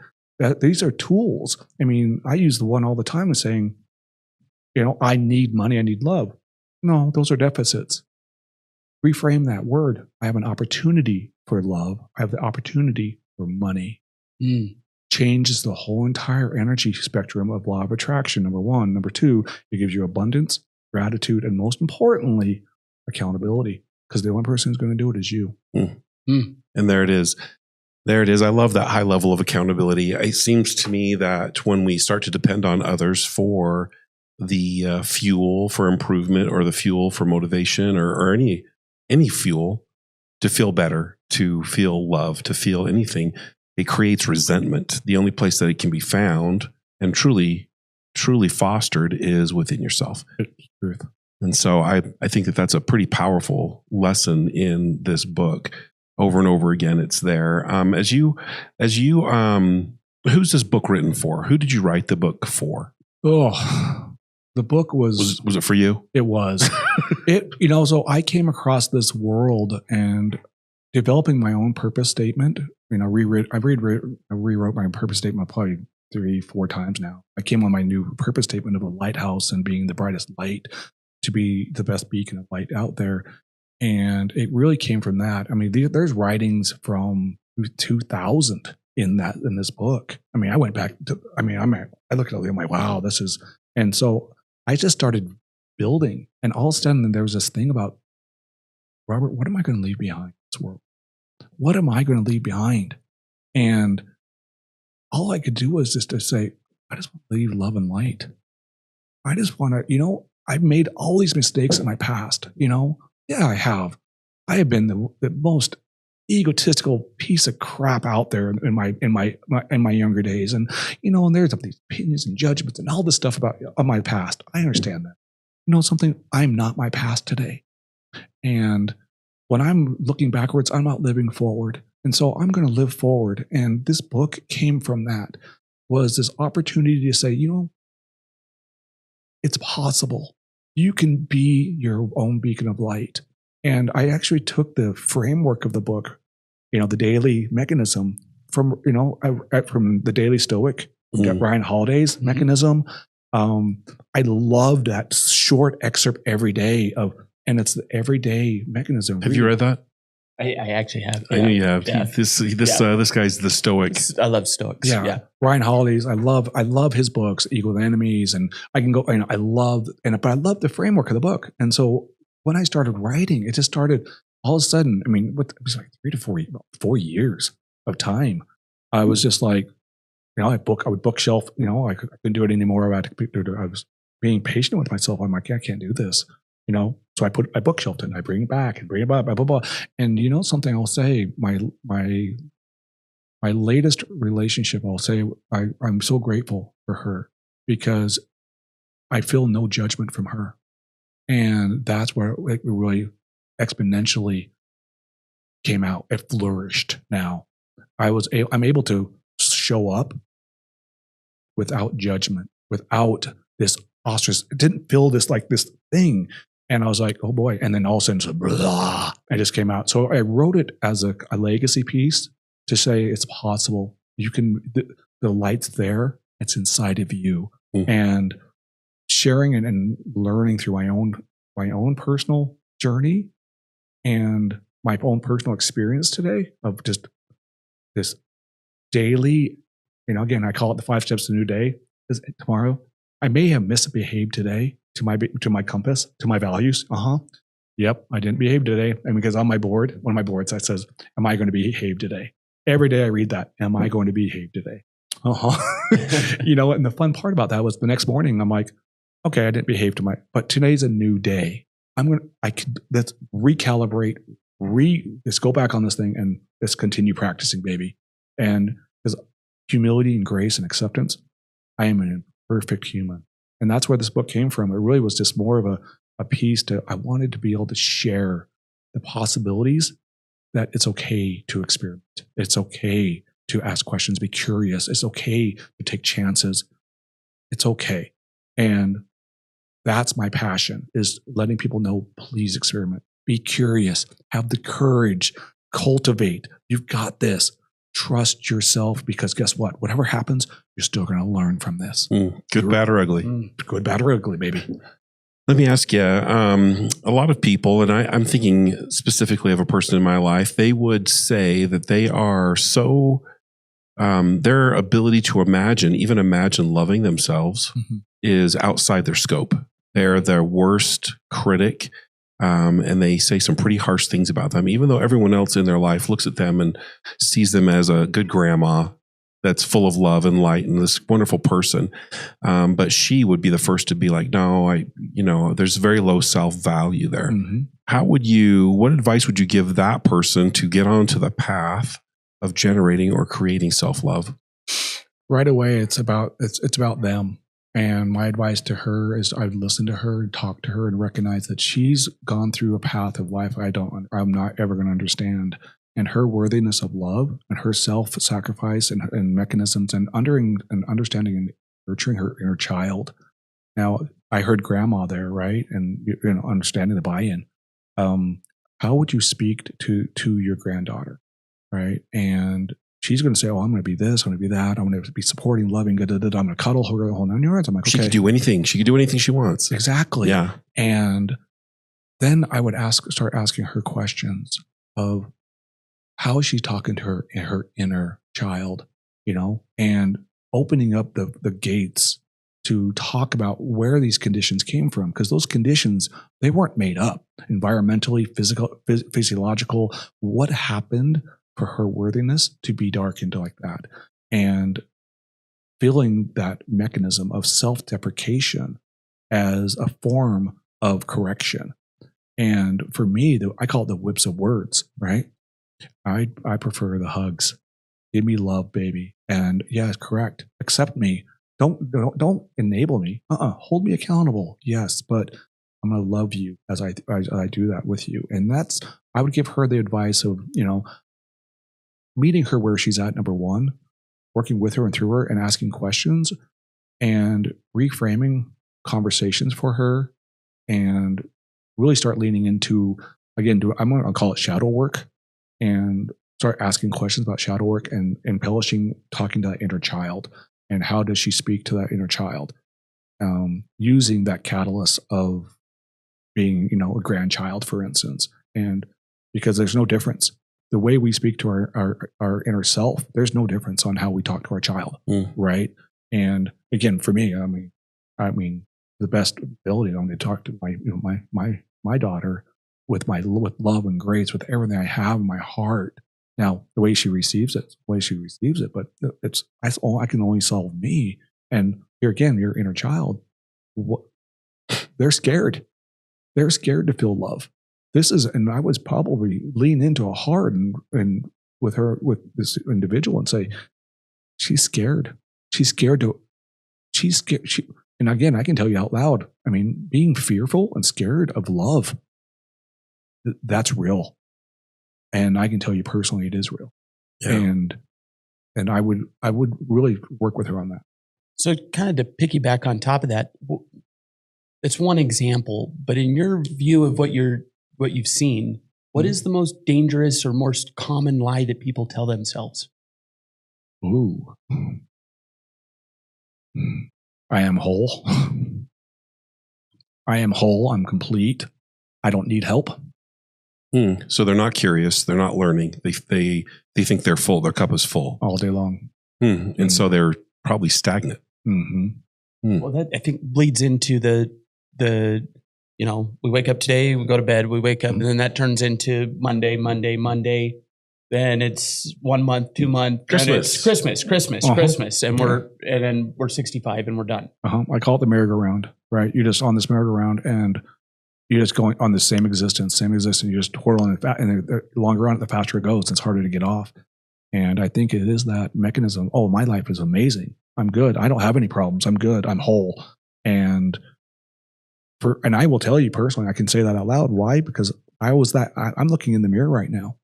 These are tools. I mean, I use the one all the time as saying, you know, I need money, I need love. No, those are deficits. Reframe that word. I have an opportunity for love. I have the opportunity for money. Changes the whole entire energy spectrum of law of attraction, number one. Number two, it gives you abundance, gratitude, and most importantly, accountability. Because the only person who's going to do it is you. And there it is. There it is. I love that high level of accountability. It seems to me that when we start to depend on others for the fuel for improvement or the fuel for motivation or any fuel to feel better, to feel love, to feel anything, it creates resentment. The only place that it can be found and truly fostered is within yourself. Truth. And so I think that that's a pretty powerful lesson in this book. Over and over again, it's there. As you, who's this book written for? Who did you write the book for? Oh, the book was it for you? It was. So I came across this world and developing my own purpose statement. I rewrote my purpose statement probably 3-4 times now. I came on my new purpose statement of a lighthouse and being the brightest light, to be the best beacon of light out there. And it really came from that. I mean, there's writings from 2000 in this book. I mean, I went back to, I looked at it, I'm like, wow, this is, and so I just started building, and all of a sudden there was this thing about, Robert, what am I going to leave behind in this world? What am I going to leave behind? And all I could do was just to say, I just want to leave love and light. I just want to, I've made all these mistakes in my past, Yeah, I have. I have been the most egotistical piece of crap out there in my younger days, and and there's these opinions and judgments and all this stuff about my past. I understand that. Something, I'm not my past today, and when I'm looking backwards, I'm not living forward, and so I'm going to live forward. And this book came from that. Was this opportunity to say, it's possible. You can be your own beacon of light. And I actually took the framework of the book, the daily mechanism from the Daily Stoic, Ryan Holiday's mechanism. I love that short excerpt every day and it's the everyday mechanism. Have you read that? I actually have. I knew you have. Yeah. This guy's the Stoic. I love Stoics. Yeah. Ryan Holiday's. I love his books, Equal Enemies, and I can go. But I love the framework of the book. And so when I started writing, it just started all of a sudden. I mean, it was like 3 to 4 years of time. I was just like, I would bookshelf. I couldn't do it anymore. I was being patient with myself. I'm like, I can't do this. So I bookshelved it and I bring it back and bring it back, blah, blah, blah. And something I'll say, my latest relationship, I'll say, I'm so grateful for her because I feel no judgment from her. And that's where it really exponentially came out. It flourished now. I'm able to show up without judgment, without this ostrich. It didn't feel this thing. And I was like, oh boy. And then all of a sudden, blah, it just came out. So I wrote it as a legacy piece to say it's possible. You can, the light's there. It's inside of you. And sharing and learning through my own personal journey and my own personal experience today of just this daily, again, I call it the 5 steps to a new day. Tomorrow, I may have misbehaved today to my compass, to my values. Yep, I didn't behave today. And because on my board, one of my boards that says, am I going to behave today? Every day I read that. Am I going to behave today? And the fun part about that was the next morning, I'm like, okay, I didn't behave but today's a new day. Let's recalibrate, let's go back on this thing and let's continue practicing, baby. And because humility and grace and acceptance, I am an imperfect human. And that's where this book came from. It really was just more of a piece I wanted to be able to share the possibilities that it's okay to experiment. It's okay to ask questions, be curious. It's okay to take chances. It's okay. And that's my passion, is letting people know, please experiment, be curious, have the courage, cultivate. You've got this. Trust yourself, because guess what? Whatever happens, you're still going to learn from this. Good, bad, or ugly. Good, bad, or ugly, baby. Let me ask you, a lot of people, and I'm thinking specifically of a person in my life, they would say that they are so, their ability to even imagine loving themselves is outside their scope. They're their worst critic. And they say some pretty harsh things about them, even though everyone else in their life looks at them and sees them as a good grandma that's full of love and light and this wonderful person. But she would be the first to be like, no, there's very low self-value there. What advice would you give that person to get onto the path of generating or creating self-love? Right away, it's about them. And my advice to her is I'd listen to her and talk to her and recognize that she's gone through a path of life I'm not ever going to understand. And her worthiness of love and her self-sacrifice and mechanisms and understanding and nurturing her inner child. Now, I heard grandma there, right? And understanding the buy-in. How would you speak to your granddaughter, right? And she's going to say, oh, I'm going to be this, I'm going to be that, I'm going to be supporting, loving, I'm going to cuddle her the whole 9 yards. I'm like, okay. She could do anything. She could do anything she wants. Exactly. Yeah. And then I would start asking her questions of how is she talking to her inner child, and opening up the gates to talk about where these conditions came from. Because those conditions, they weren't made up. Environmentally, physiological, what happened for her worthiness to be darkened like that, and feeling that mechanism of self-deprecation as a form of correction. And for me, I call it the whips of words, right? I prefer the hugs. Give me love, baby. And yes, correct. Accept me. Don't enable me. Hold me accountable. Yes, but I'm going to love you as I do that with you. And I would give her the advice of, meeting her where she's at, number one, working with her and through her and asking questions and reframing conversations for her, and really start leaning into, again, I'm going to call it shadow work, and start asking questions about shadow work and embellishing, talking to that inner child. And how does she speak to that inner child? Using that catalyst of being, a grandchild, for instance. And because there's no difference. The way we speak to our inner self, there's no difference on how we talk to our child, right? And again, for me, I mean, the best ability I'm going to talk to my daughter with love and grace, with everything I have in my heart. Now, the way she receives it, but I can only solve me. And here again, your inner child, they're scared. They're scared to feel love. And I was probably lean into a hard and with this individual and say, she's scared. And again, I can tell you out loud, being fearful and scared of love, that's real. And I can tell you personally, it is real. Yeah. And I would really work with her on that. So kind of to piggyback on top of that, it's one example, but in your view of what you've seen, what is the most dangerous or most common lie that people tell themselves? Ooh. I am whole. I am whole. I'm complete. I don't need help. So they're not curious. They're not learning. They think they're full. Their cup is full all day long. And so they're probably stagnant. Well, that I think bleeds into the we wake up today, we go to bed, we wake up, and then that turns into Monday. Then it's 1 month, 2 months, Christmas, and then we're 65 and we're done. I call it the merry-go-round, right? You're just on this merry-go-round and you're just going on the same existence. You just twirling it, and the longer on it, the faster it goes. It's harder to get off. And I think it is that mechanism. Oh, my life is amazing. I'm good. I don't have any problems. I'm good. I'm whole. And I will tell you personally, I can say that out loud. Why? Because I'm looking in the mirror right now.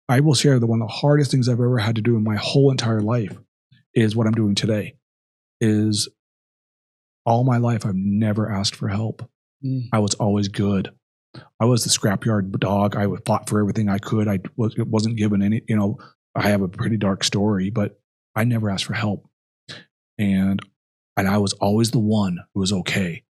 I will share that one of the hardest things I've ever had to do in my whole entire life is what I'm doing today. Is all my life I've never asked for help. I was always good. I was the scrapyard dog. I fought for everything I could. Wasn't given any, I have a pretty dark story, but I never asked for help. And I was always the one who was okay.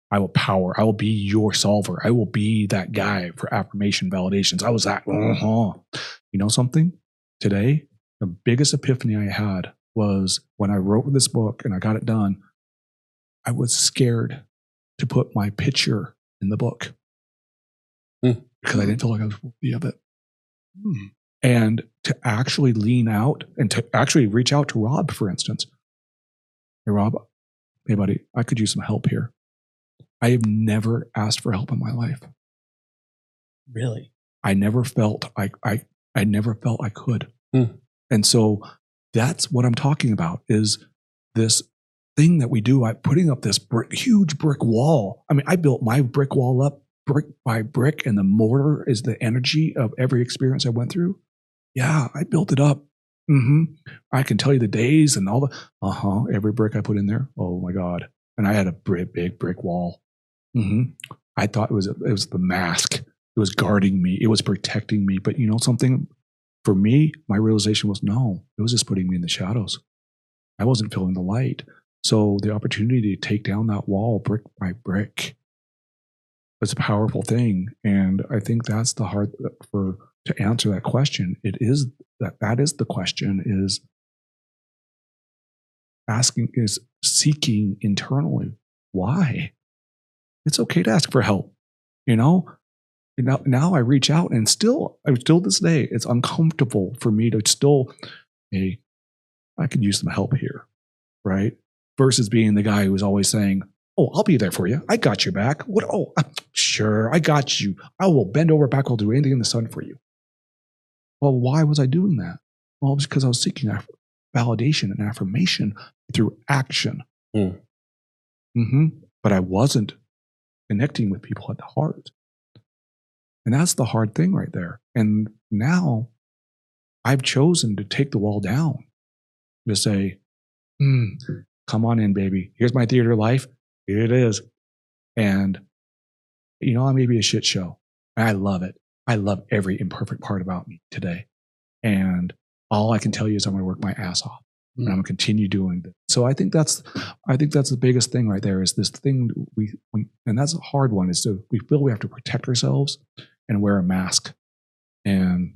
I will be your solver. I will be that guy for affirmation validations. I was that, You know something? Today, the biggest epiphany I had was when I wrote this book and I got it done, I was scared to put my picture in the book because I didn't feel like I was worthy of it. And to actually lean out and to actually reach out to Rob, for instance. Hey, Rob, hey, buddy, I could use some help here. I have never asked for help in my life. Really? I never felt I never felt I could. And so that's what I'm talking about is this thing that we do by putting up this huge brick wall. I mean, I built my brick wall up brick by brick, and the mortar is the energy of every experience I went through. Yeah, I built it up. I can tell you the days and all the, every brick I put in there. Oh my God. And I had a big brick wall. I thought it was the mask. It was guarding me. It was protecting me. But you know something? For me, my realization was no, it was just putting me in the shadows. I wasn't feeling the light. So the opportunity to take down that wall brick by brick was a powerful thing. And I think that's the hard to answer that question. It is that is the question is seeking internally. Why? It's okay to ask for help. Now I reach out and still this day, it's uncomfortable for me to still, hey, I could use some help here, right? Versus being the guy who was always saying, oh, I'll be there for you. I got your back. What? Oh, sure, I got you. I will bend over back. I'll do anything in the sun for you. Well, why was I doing that? Well, it was because I was seeking validation and affirmation through action. But I wasn't connecting with people at the heart. And that's the hard thing right there. And now I've chosen to take the wall down, to say, come on in, baby. Here's my theater life. Here it is. And, I may be a shit show. And I love it. I love every imperfect part about me today. And all I can tell you is I'm going to work my ass off. And I'm going to continue doing it. So I think that's the biggest thing right there is this thing we and that's a hard one is we feel we have to protect ourselves and wear a mask. And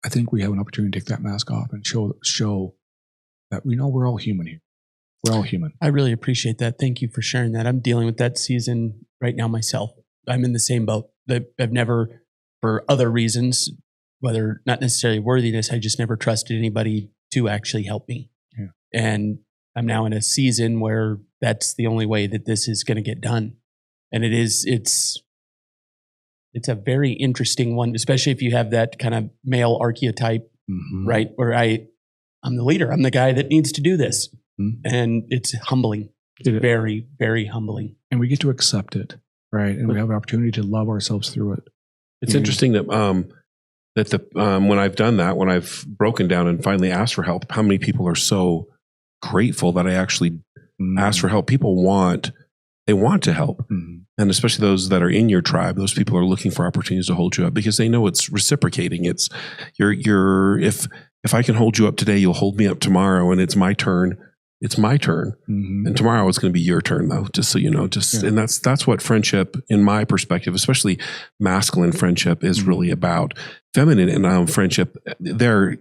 I think we have an opportunity to take that mask off and show that we're all human here. We're all human. I really appreciate that. Thank you for sharing that. I'm dealing with that season right now myself. I'm in the same boat. I've never, for other reasons, whether not necessarily worthiness, I just never trusted anybody to actually help me. Yeah. And I'm now in a season where that's the only way that this is going to get done. And it's a very interesting one, especially if you have that kind of male archetype, right? Where I'm the leader. I'm the guy that needs to do this. And it's humbling. It's very, very humbling. And we get to accept it, right? And we have an opportunity to love ourselves through it. It's interesting that when I've done that, when I've broken down and finally asked for help, how many people are so grateful that I actually asked for help. People want to help. And especially those that are in your tribe, those people are looking for opportunities to hold you up because they know it's reciprocating. It's if I can hold you up today, you'll hold me up tomorrow and it's my turn. it's my turn. And tomorrow it's going to be your turn though, just so you know, and that's what friendship in my perspective, especially masculine friendship is really about. Feminine and friendship, they're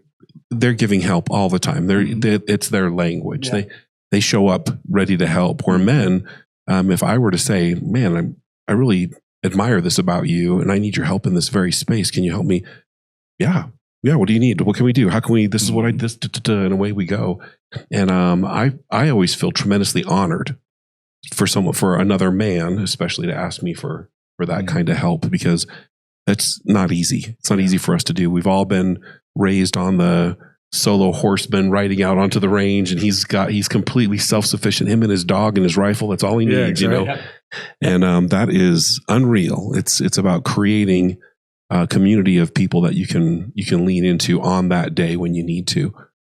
giving help all the time. It's their language. Yeah. They show up ready to help. Where men, if I were to say, man, I really admire this about you and I need your help in this very space. Can you help me? Yeah. What do you need? What can we do? How can we, this is what I, this, and away we go. And I always feel tremendously honored for another man, especially to ask me for that kind of help, because that's not easy. It's not easy for us to do. We've all been raised on the solo horseman riding out onto the range, and he's completely self-sufficient. Him and his dog and his rifle, that's all he needs, you know? Yeah. And that is unreal. It's about creating a community of people that you can lean into on that day when you need to.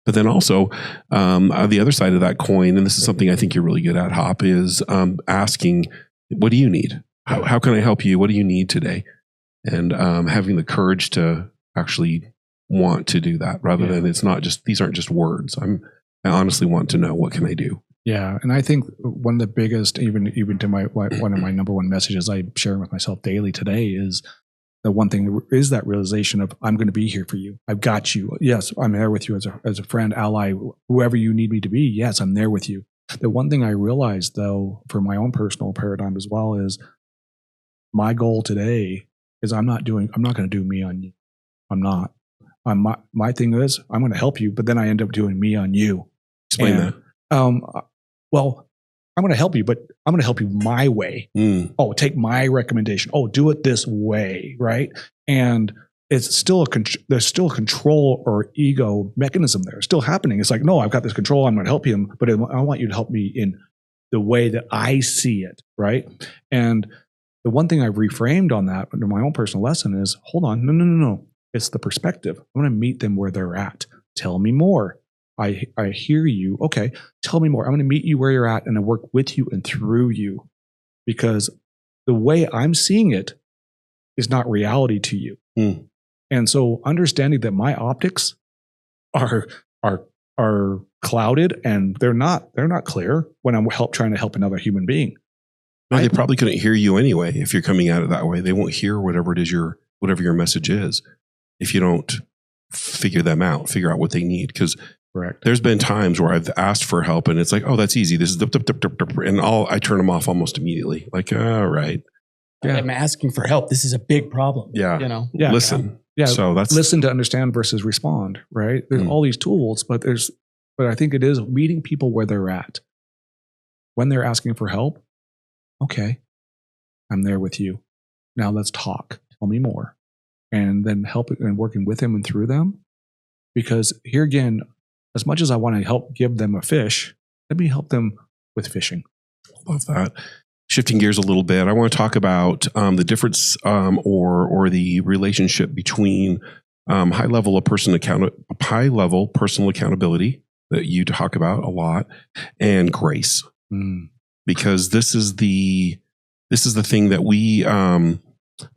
But then also, the other side of that coin, and this is something I think you're really good at, Hop, is asking, what do you need? How can I help you? What do you need today? And having the courage to actually want to do that, rather than it's not just, these aren't just words. I honestly want to know, what can I do? Yeah. And I think one of the biggest, even to one of my number one messages I share with myself daily today is the one thing is that realization of, I'm going to be here for you. I've got you. Yes, I'm there with you as a friend, ally, whoever you need me to be. Yes, I'm there with you. The one thing I realized, though, for my own personal paradigm as well, is my goal today is I'm not going to do me on you. I'm not. My thing is, I'm going to help you, but then I end up doing me on you. Explain that. Well, I'm going to help you, but I'm going to help you my way. Oh, take my recommendation. Oh, do it this way, right? And it's still there's still a control or ego mechanism there. It's still happening. It's like, no, I've got this control. I'm going to help him, but I want you to help me in the way that I see it, right? And the one thing I've reframed on that under my own personal lesson is, hold on, no. It's the perspective. I'm going to meet them where they're at. Tell me more. I hear you. Okay, tell me more. I'm going to meet you where you're at and then work with you and through you, because the way I'm seeing it is not reality to you. And so understanding that my optics are clouded and they're not clear when I'm trying to help another human being. No, they probably couldn't hear you anyway if you're coming at it that way. They won't hear whatever your message is if you don't figure out what they need. Because there's been times where I've asked for help and it's like, oh, that's easy. This is and I turn them off almost immediately. Like, all right. Yeah. I'm asking for help. This is a big problem. Yeah. You know? Yeah. Listen. Yeah. So that's listen to understand versus respond, right? There's all these tools, but I think it is meeting people where they're at. When they're asking for help, okay, I'm there with you. Now let's talk. Tell me more. And then helping and working with them and through them. Because here again, as much as I want to help give them a fish, let me help them with fishing. Love that. Shifting gears a little bit, I want to talk about the difference or the relationship between high level personal accountability that you talk about a lot, and grace. Because this is the thing that we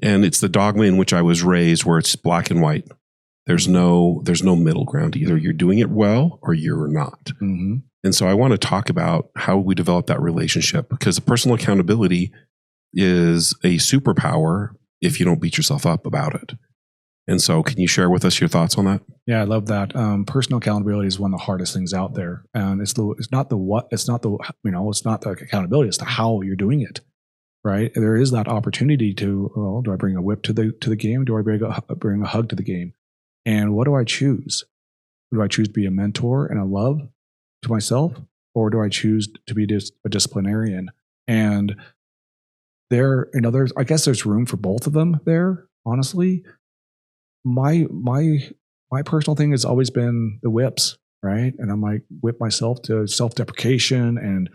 and it's the dogma in which I was raised, where it's black and white. There's no middle ground. Either you're doing it well or you're not. And so I want to talk about how we develop that relationship, because personal accountability is a superpower if you don't beat yourself up about it. And so can you share with us your thoughts on that? Yeah, I love that. Personal accountability is one of the hardest things out there. And it's not the accountability, it's the how you're doing it. Right? There is that opportunity to, well, do I bring a whip to the game? Do I bring a hug to the game? And what do I choose? Do I choose to be a mentor and a love to myself, or do I choose to be a disciplinarian? And I guess there's room for both of them there. Honestly, my personal thing has always been the whips, right? And I might whip myself to self-deprecation and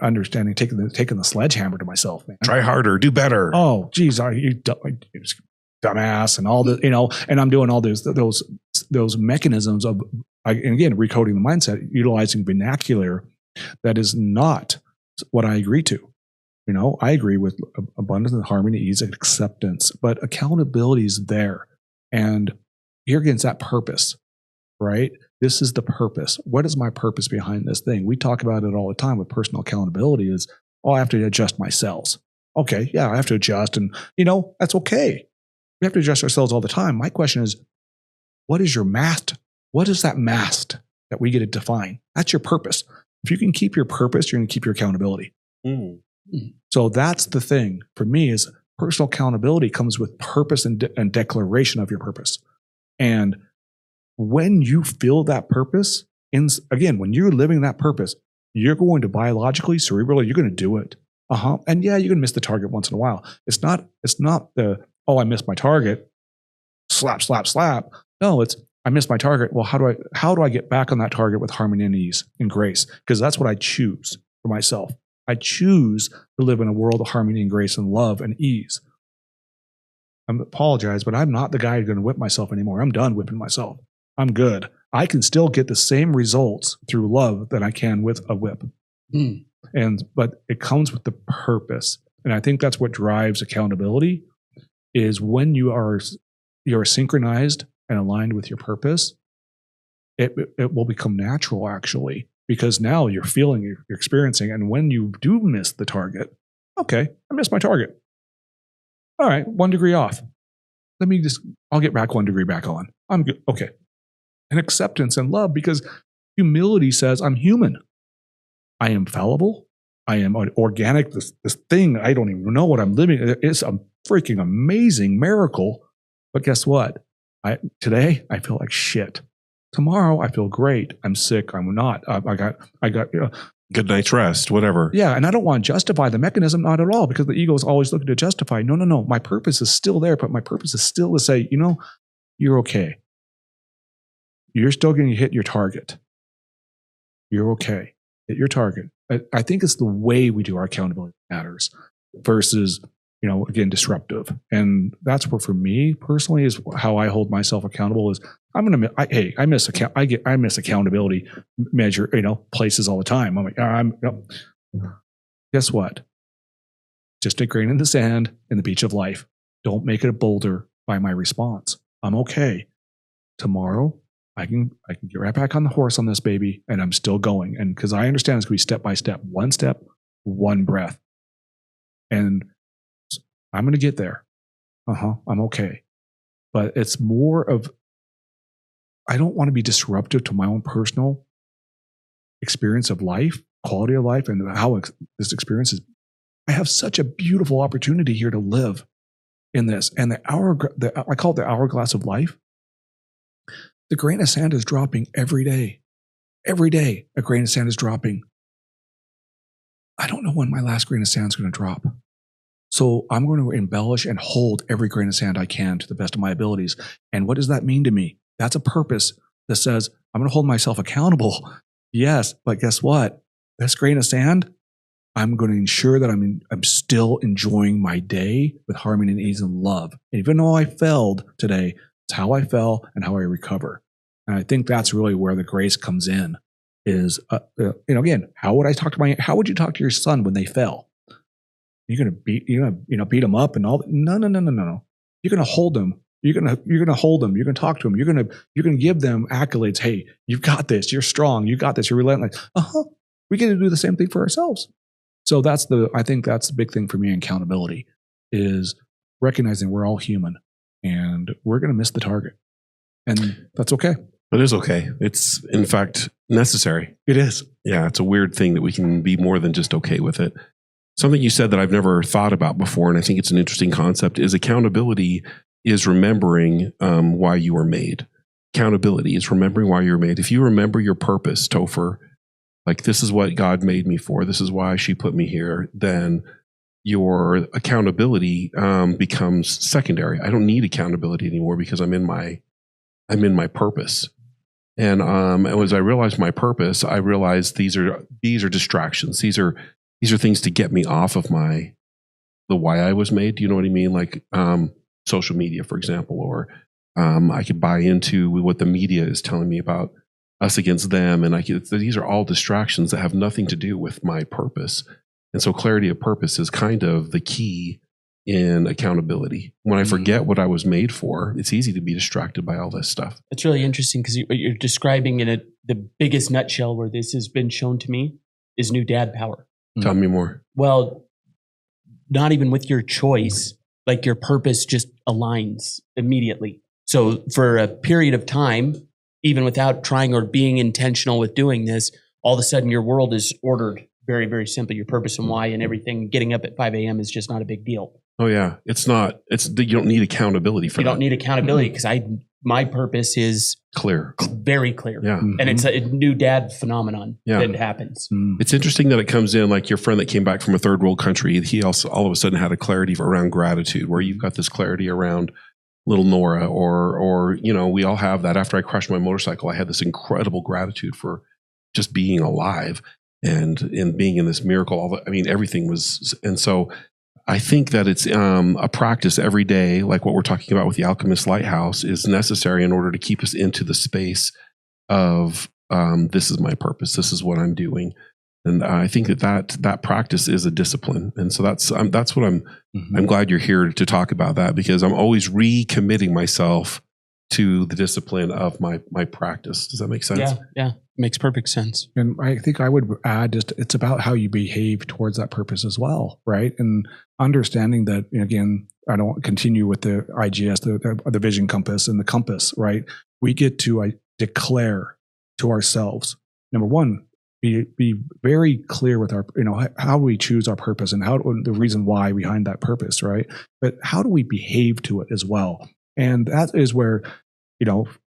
understanding, taking the sledgehammer to myself, man. Try harder, do better. Oh, geez, you dumbass, and all the, and I'm doing all those mechanisms of, and again, recoding the mindset, utilizing vernacular that is not what I agree to. I agree with abundance and harmony, ease, and acceptance, but accountability is there. And here again, it's that purpose, right? this is the purpose. What is my purpose behind this thing? We talk about it all the time with personal accountability is, I have to adjust my cells. Okay, yeah, I have to adjust. And, that's okay. We have to adjust ourselves all the time. My question is, what is your mast? What is that mast that we get to define? That's your purpose. If you can keep your purpose, you're going to keep your accountability. So that's the thing for me is personal accountability comes with purpose and declaration of your purpose. And when you feel that purpose, again, when you're living that purpose, you're going to biologically, cerebrally, you're going to do it. And yeah, you're going to miss the target once in a while. It's not the, I missed my target. Slap, slap, slap. No, it's, I missed my target. Well, how do I get back on that target with harmony and ease and grace? Because that's what I choose for myself. I choose to live in a world of harmony and grace and love and ease. I apologize, but I'm not the guy who's going to whip myself anymore. I'm done whipping myself. I'm good. I can still get the same results through love that I can with a whip. But it comes with the purpose. And I think that's what drives accountability is when you're synchronized and aligned with your purpose, it will become natural actually, because now you're feeling, you're experiencing. And when you do miss the target, okay, I missed my target. All right, 1 degree off. I'll get back 1 degree back on. I'm good. Okay. And acceptance and love, because humility says I'm human. I am fallible. I am organic. This thing, I don't even know what I'm living. It's a freaking amazing miracle. But guess what? Today I feel like shit. Tomorrow I feel great. I'm sick. I'm not. I got good night's rest, whatever. Yeah. And I don't want to justify the mechanism, not at all, because the ego is always looking to justify. No. My purpose is still there, but my purpose is still to say, you're okay. You're still going to hit your target. You're okay. Hit your target. I think it's the way we do our accountability matters versus, again, disruptive. And that's where, for me personally, is how I hold myself accountable. Is I miss accountability measure, places all the time. I'm like, guess what? Just a grain in the sand in the beach of life. Don't make it a boulder by my response. I'm okay. Tomorrow, I can get right back on the horse on this baby, and I'm still going. And because I understand it's going to be step by step, one breath. And I'm going to get there. I'm okay. But it's more of, I don't want to be disruptive to my own personal experience of life, quality of life, and how this experience is. I have such a beautiful opportunity here to live in this. And I call it the hourglass of life. The grain of sand is dropping every day. Every day, a grain of sand is dropping. I don't know when my last grain of sand is going to drop. So I'm going to embellish and hold every grain of sand I can to the best of my abilities. And what does that mean to me? That's a purpose that says I'm going to hold myself accountable. Yes, but guess what? This grain of sand, I'm going to ensure that I'm still enjoying my day with harmony and ease and love. And even though I failed today, it's how I fell and how I recover. And I think that's really where the grace comes in is, again, how would you talk to your son when they fell? You're going to beat them up and all that. No. You're going to hold them. You're going to hold them. You're going to talk to them. You're going to give them accolades. Hey, you've got this. You're strong. You got this. You're relentless. We get to do the same thing for ourselves. So I think that's the big thing for me in accountability is recognizing we're all human and we're going to miss the target. And that's okay. It is okay. It's, in fact, necessary. It is. Yeah, it's a weird thing that we can be more than just okay with it. Something you said that I've never thought about before, and I think it's an interesting concept, is accountability is remembering why you were made. Accountability is remembering why you were made. If you remember your purpose, Topher, like this is what God made me for, this is why she put me here, then your accountability becomes secondary. I don't need accountability anymore because I'm in my purpose. And as I realized my purpose, I realized these are distractions. These are things to get me off of the why I was made. Do you know what I mean? Like social media, for example, or I could buy into what the media is telling me about us against them. And these are all distractions that have nothing to do with my purpose. And so clarity of purpose is kind of the key in accountability. When I forget what I was made for, it's easy to be distracted by all this stuff. It's really interesting because you're describing in the biggest nutshell where this has been shown to me is new dad power. Tell me more. Well, not even with your choice, like your purpose just aligns immediately. So for a period of time, even without trying or being intentional with doing this, all of a sudden your world is ordered very, very simply. Your purpose and why and everything, getting up at 5 a.m. is just not a big deal. Oh yeah. You don't need accountability for that. You don't need accountability because my purpose is clear. Very clear. Yeah. And it's a new dad phenomenon that happens. It's interesting that it comes in like your friend that came back from a third world country. He also all of a sudden had a clarity around gratitude, where you've got this clarity around little Nora, or we all have that. After I crashed my motorcycle, I had this incredible gratitude for just being alive and being in this miracle. Everything was, and so I think that it's a practice every day, like what we're talking about with the Alchemist Lighthouse, is necessary in order to keep us into the space of this is my purpose, this is what I'm doing, and I think that practice is a discipline, and so that's what I'm glad you're here to talk about that, because I'm always recommitting myself to the discipline of my practice. Does that make sense? Yeah. Makes perfect sense. And I think I would add it's about how you behave towards that purpose as well, right? And understanding that, again, I don't want to continue with the IGS, the vision compass and the compass, right? We get to declare to ourselves, number one, be very clear with our, how we choose our purpose and the reason why behind that purpose, right? But how do we behave to it as well? And that is where,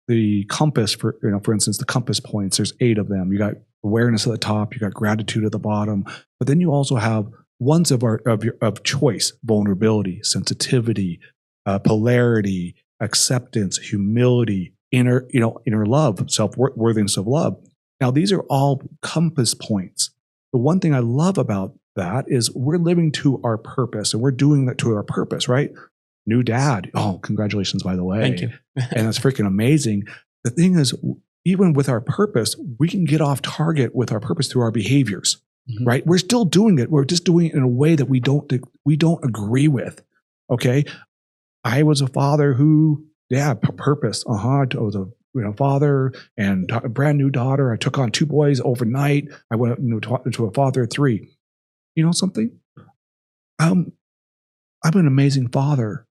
the compass, for instance, the compass points, there's 8 of them. You got awareness at the top, you got gratitude at the bottom, but then you also have ones of choice: vulnerability, sensitivity, polarity, acceptance, humility, inner love, self-worthiness of love. Now, these are all compass points. The one thing I love about that is we're living to our purpose, and we're doing that to our purpose, right? New dad. Oh, congratulations, by the way. Thank you. And that's freaking amazing. The thing is, even with our purpose, we can get off target with our purpose through our behaviors, right? We're still doing it. We're just doing it in a way that we don't agree with. Okay. I was a father who, purpose. I was a father and a brand new daughter. I took on 2 boys overnight. I went into a father of 3. You know something? I'm an amazing father.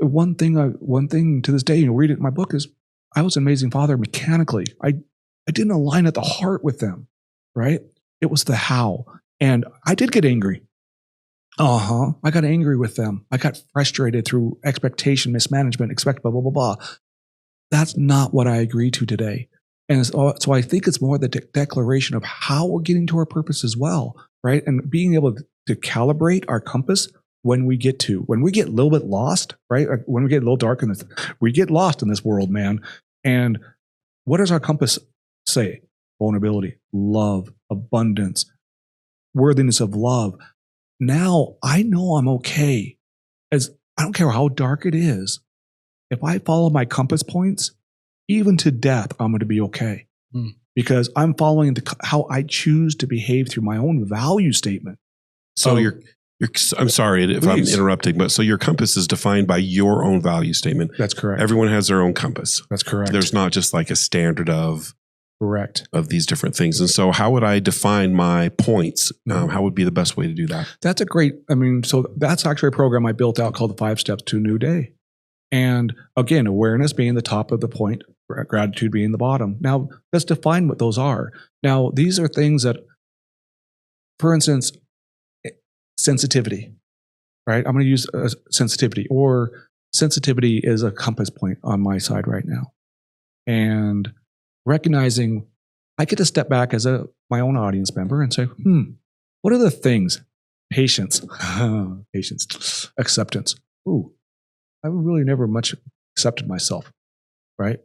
One thing to this day, read it in my book, is I was an amazing father mechanically. I didn't align at the heart with them, right? It was the how. And I did get angry. I got angry with them. I got frustrated through expectation, mismanagement, expect blah, blah, blah, blah. That's not what I agree to today. And so I think it's more the declaration of how we're getting to our purpose as well, right? And being able to calibrate our compass when we get a little bit lost, right? Like when we get a little dark in this, we get lost in this world, man. And what does our compass say? Vulnerability, love, abundance, worthiness of love. Now I know I'm okay. As I don't care how dark it is. If I follow my compass points, even to death, I'm going to be okay. Because I'm following how I choose to behave through my own value statement. So I'm sorry if I'm interrupting, but so your compass is defined by your own value statement. That's correct. Everyone has their own compass. That's correct. There's not just like a standard of these different things. And so how would I define my points? How would be the best way to do that? That's so that's actually a program I built out called the 5 Steps to a New Day. And again, awareness being the top of the point, gratitude being the bottom. Now, let's define what those are. Now, these are things that, for instance, sensitivity, right? I'm going to use sensitivity, or sensitivity is a compass point on my side right now. And recognizing I get to step back as my own audience member and say, what are the things? Patience, acceptance. I really never much accepted myself, right?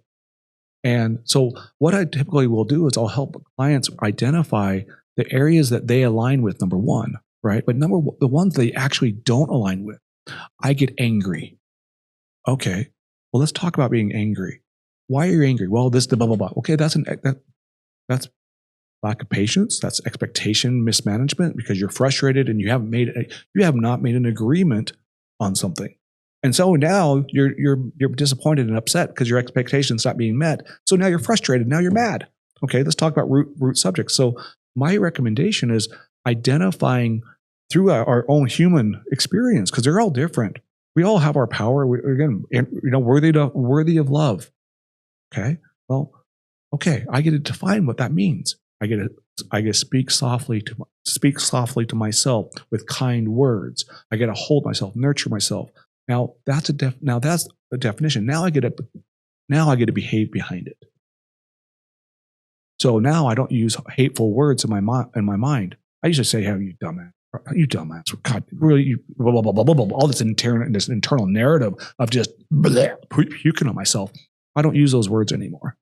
And so what I typically will do is I'll help clients identify the areas that they align with, number one, right? But the ones they actually don't align with. I get angry. Okay, well, let's talk about being angry. Why are you angry? Well, this, the blah, blah, blah. Okay, that's lack of patience. That's expectation mismanagement because you're frustrated and you have not made an agreement on something. And so now you're disappointed and upset because your expectations not being met. So now you're frustrated. Now you're mad. Okay, let's talk about root subjects. So my recommendation is identifying through our own human experience, because they're all different. We all have our power. Worthy of love. Okay. Well, okay. I get to define what that means. I get to speak softly to myself with kind words. I get to hold myself, nurture myself. Now that's a definition. Now I get to behave behind it. So now I don't use hateful words in my mind. I used to say, "Hey, you dumbass. You dumbass. God, really, you blah, blah, blah, blah, blah, blah." All this internal narrative of just puking on myself. I don't use those words anymore.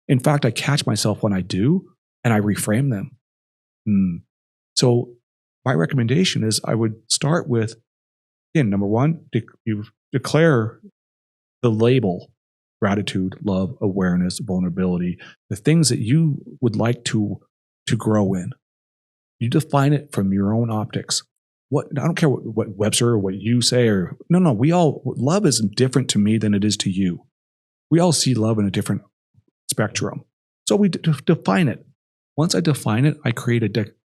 In fact, I catch myself when I do, and I reframe them. So my recommendation is I would start with, again, number one, you declare the label: gratitude, love, awareness, vulnerability, the things that you would like to grow in. You define it from your own optics. I don't care what Webster or what you say, or no, love is different to me than it is to you. We all see love in a different spectrum. So we define it. Once I define it, I create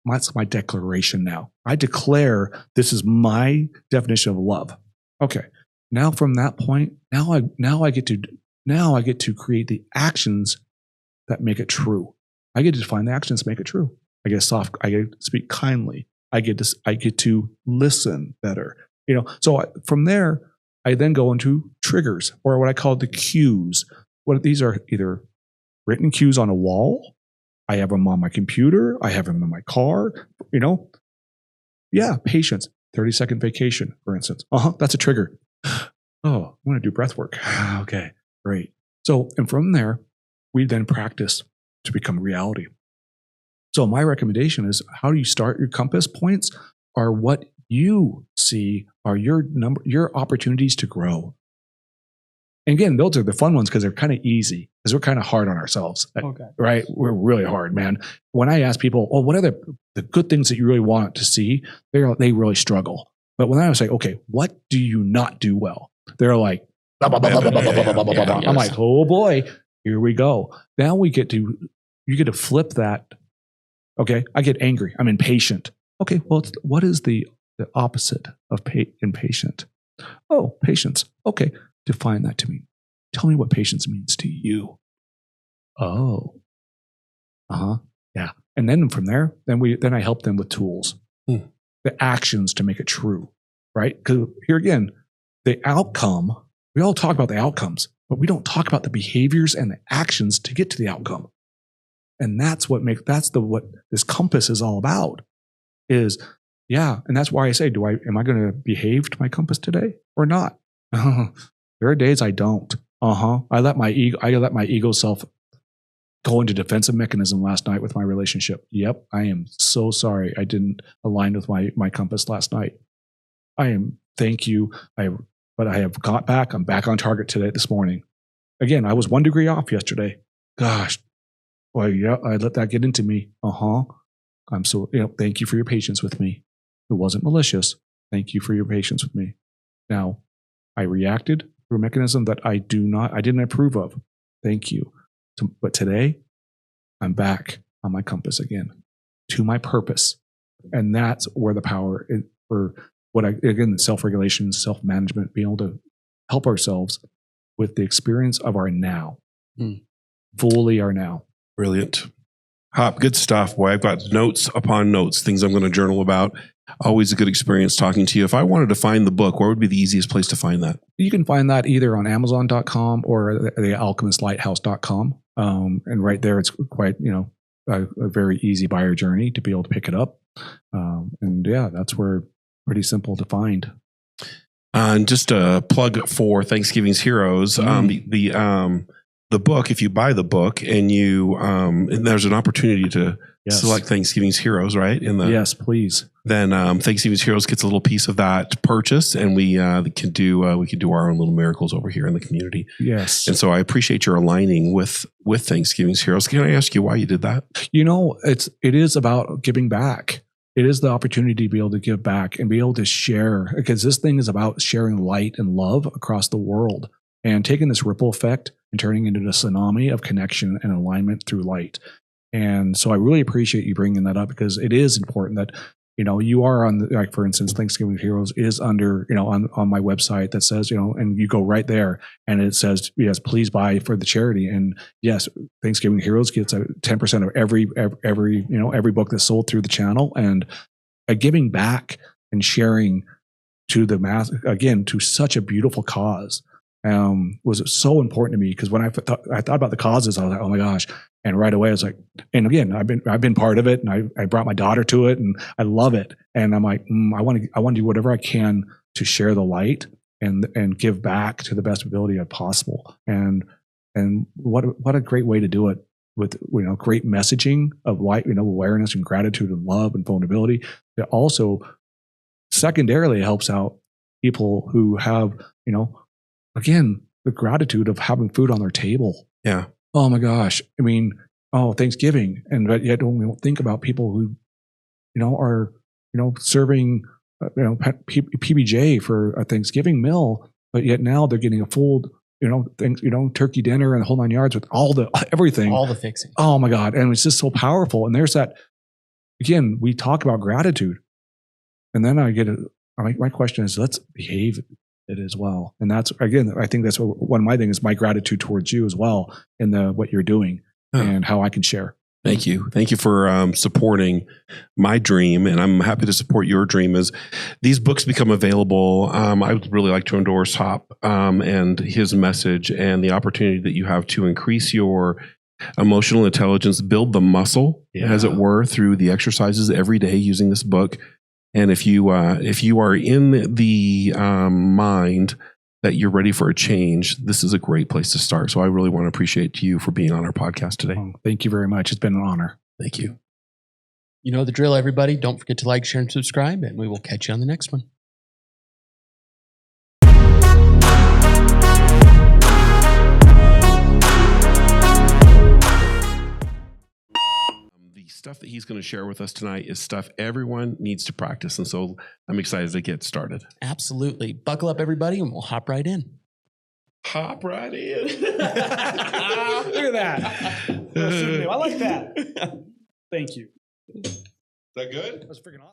that's my declaration now. I declare this is my definition of love. Okay. Now from that point, now I get to create the actions that make it true. I get to define the actions that make it true. I get to speak kindly. I get to listen better. So from there, I then go into triggers, or what I call the cues. These are either written cues on a wall. I have them on my computer. I have them in my car. Patience. 30-second vacation, for instance. That's a trigger. Oh, I want to do breath work. Okay, great. So, and from there, we then practice to become reality. So my recommendation is, how do you start? Your compass points are what you see are your opportunities to grow. And again, those are the fun ones because they're kind of easy, because we're kind of hard on ourselves. Okay. Right? We're really hard, man. When I ask people, what are the good things that you really want to see? They really struggle. But when I say, okay, what do you not do well? They're like, blah, blah, blah, blah, blah, blah, blah, blah, blah, blah. I'm like, oh boy, here we go. Now you get to flip that. Okay, I get angry. I'm impatient. Okay, well, what is the opposite of impatient? Oh, patience. Okay, define that to me. Tell me what patience means to you. Oh, yeah. And then from there, then I help them with tools, the actions to make it true, right? Because here again, the outcome. We all talk about the outcomes, but we don't talk about the behaviors and the actions to get to the outcome. And that's what this compass is all about. And that's why I say, am I going to behave to my compass today or not? There are days I don't. I let my ego self go into defensive mechanism last night with my relationship. Yep, I am so sorry I didn't align with my compass last night. Thank you. But I have got back. I'm back on target this morning. Again, I was 1 degree off yesterday. Gosh. Well, yeah, I let that get into me. I'm so, thank you for your patience with me. It wasn't malicious. Thank you for your patience with me. Now, I reacted through a mechanism that I didn't approve of. Thank you. But today, I'm back on my compass again to my purpose. And that's where the power is for the self-regulation, self-management, being able to help ourselves with the experience of our now, fully our now. Brilliant. Hop, good stuff. Boy, I've got notes upon notes, things I'm going to journal about. Always a good experience talking to you. If I wanted to find the book, where would be the easiest place to find that? You can find that either on Amazon.com or the alchemistlighthouse.com. And right there, it's quite, a very easy buyer journey to be able to pick it up. That's where pretty simple to find. And just a plug for Thanksgiving's Heroes, the book, if you buy the book and and there's an opportunity to select Thanksgiving's Heroes, right? Yes, please. Then Thanksgiving's Heroes gets a little piece of that purchase, and we can do our own little miracles over here in the community. Yes. And so I appreciate your aligning with Thanksgiving's Heroes. Can I ask you why you did that? It is about giving back. it is the opportunity to be able to give back and be able to share, because this thing is about sharing light and love across the world and taking this ripple effect and turning into a tsunami of connection and alignment through light. And so I really appreciate you bringing that up, because it is important that, you are on like, for instance, Thanksgiving with Heroes is under, on my website that says, and you go right there and it says, yes, please buy for the charity. And yes, Thanksgiving with Heroes gets a 10% of every book that's sold through the channel, and giving back and sharing to the mass, again, to such a beautiful cause. Was so important to me, because when I thought about the causes, I was like, oh my gosh. And right away I was like, and again, I've been part of it, and I brought my daughter to it, and I love it. And I'm like, I want to do whatever I can to share the light and give back to the best ability possible. And what a great way to do it, with great messaging of light, awareness and gratitude and love and vulnerability. It also secondarily helps out people who have, again, the gratitude of having food on their table. Yeah. Oh my gosh. I mean, Thanksgiving. And yet we don't think about people who, are, serving, PBJ for a Thanksgiving meal, but yet now they're getting a full, turkey dinner and the whole 9 yards with everything. All the fixing. Oh my God. And it's just so powerful. And there's that, again, we talk about gratitude. And then my question is, let's behave it as well. And that's, again, I think that's one of my things, my gratitude towards you as well, in what you're doing and how I can share. Thank you. Thank you for supporting my dream. And I'm happy to support your dream as these books become available. I would really like to endorse Hop and his message, and the opportunity that you have to increase your emotional intelligence, build the muscle, as it were, through the exercises every day using this book. And if you are in the mind that you're ready for a change, this is a great place to start. So I really want to appreciate you for being on our podcast today. Oh, thank you very much. It's been an honor. Thank you. You know the drill, everybody. Don't forget to like, share, and subscribe, and we will catch you on the next one. Stuff that he's going to share with us tonight is stuff everyone needs to practice. And so I'm excited to get started. Absolutely. Buckle up, everybody, and we'll hop right in. Hop right in. Look at that. I like that. Thank you. Is that good? That was freaking awesome.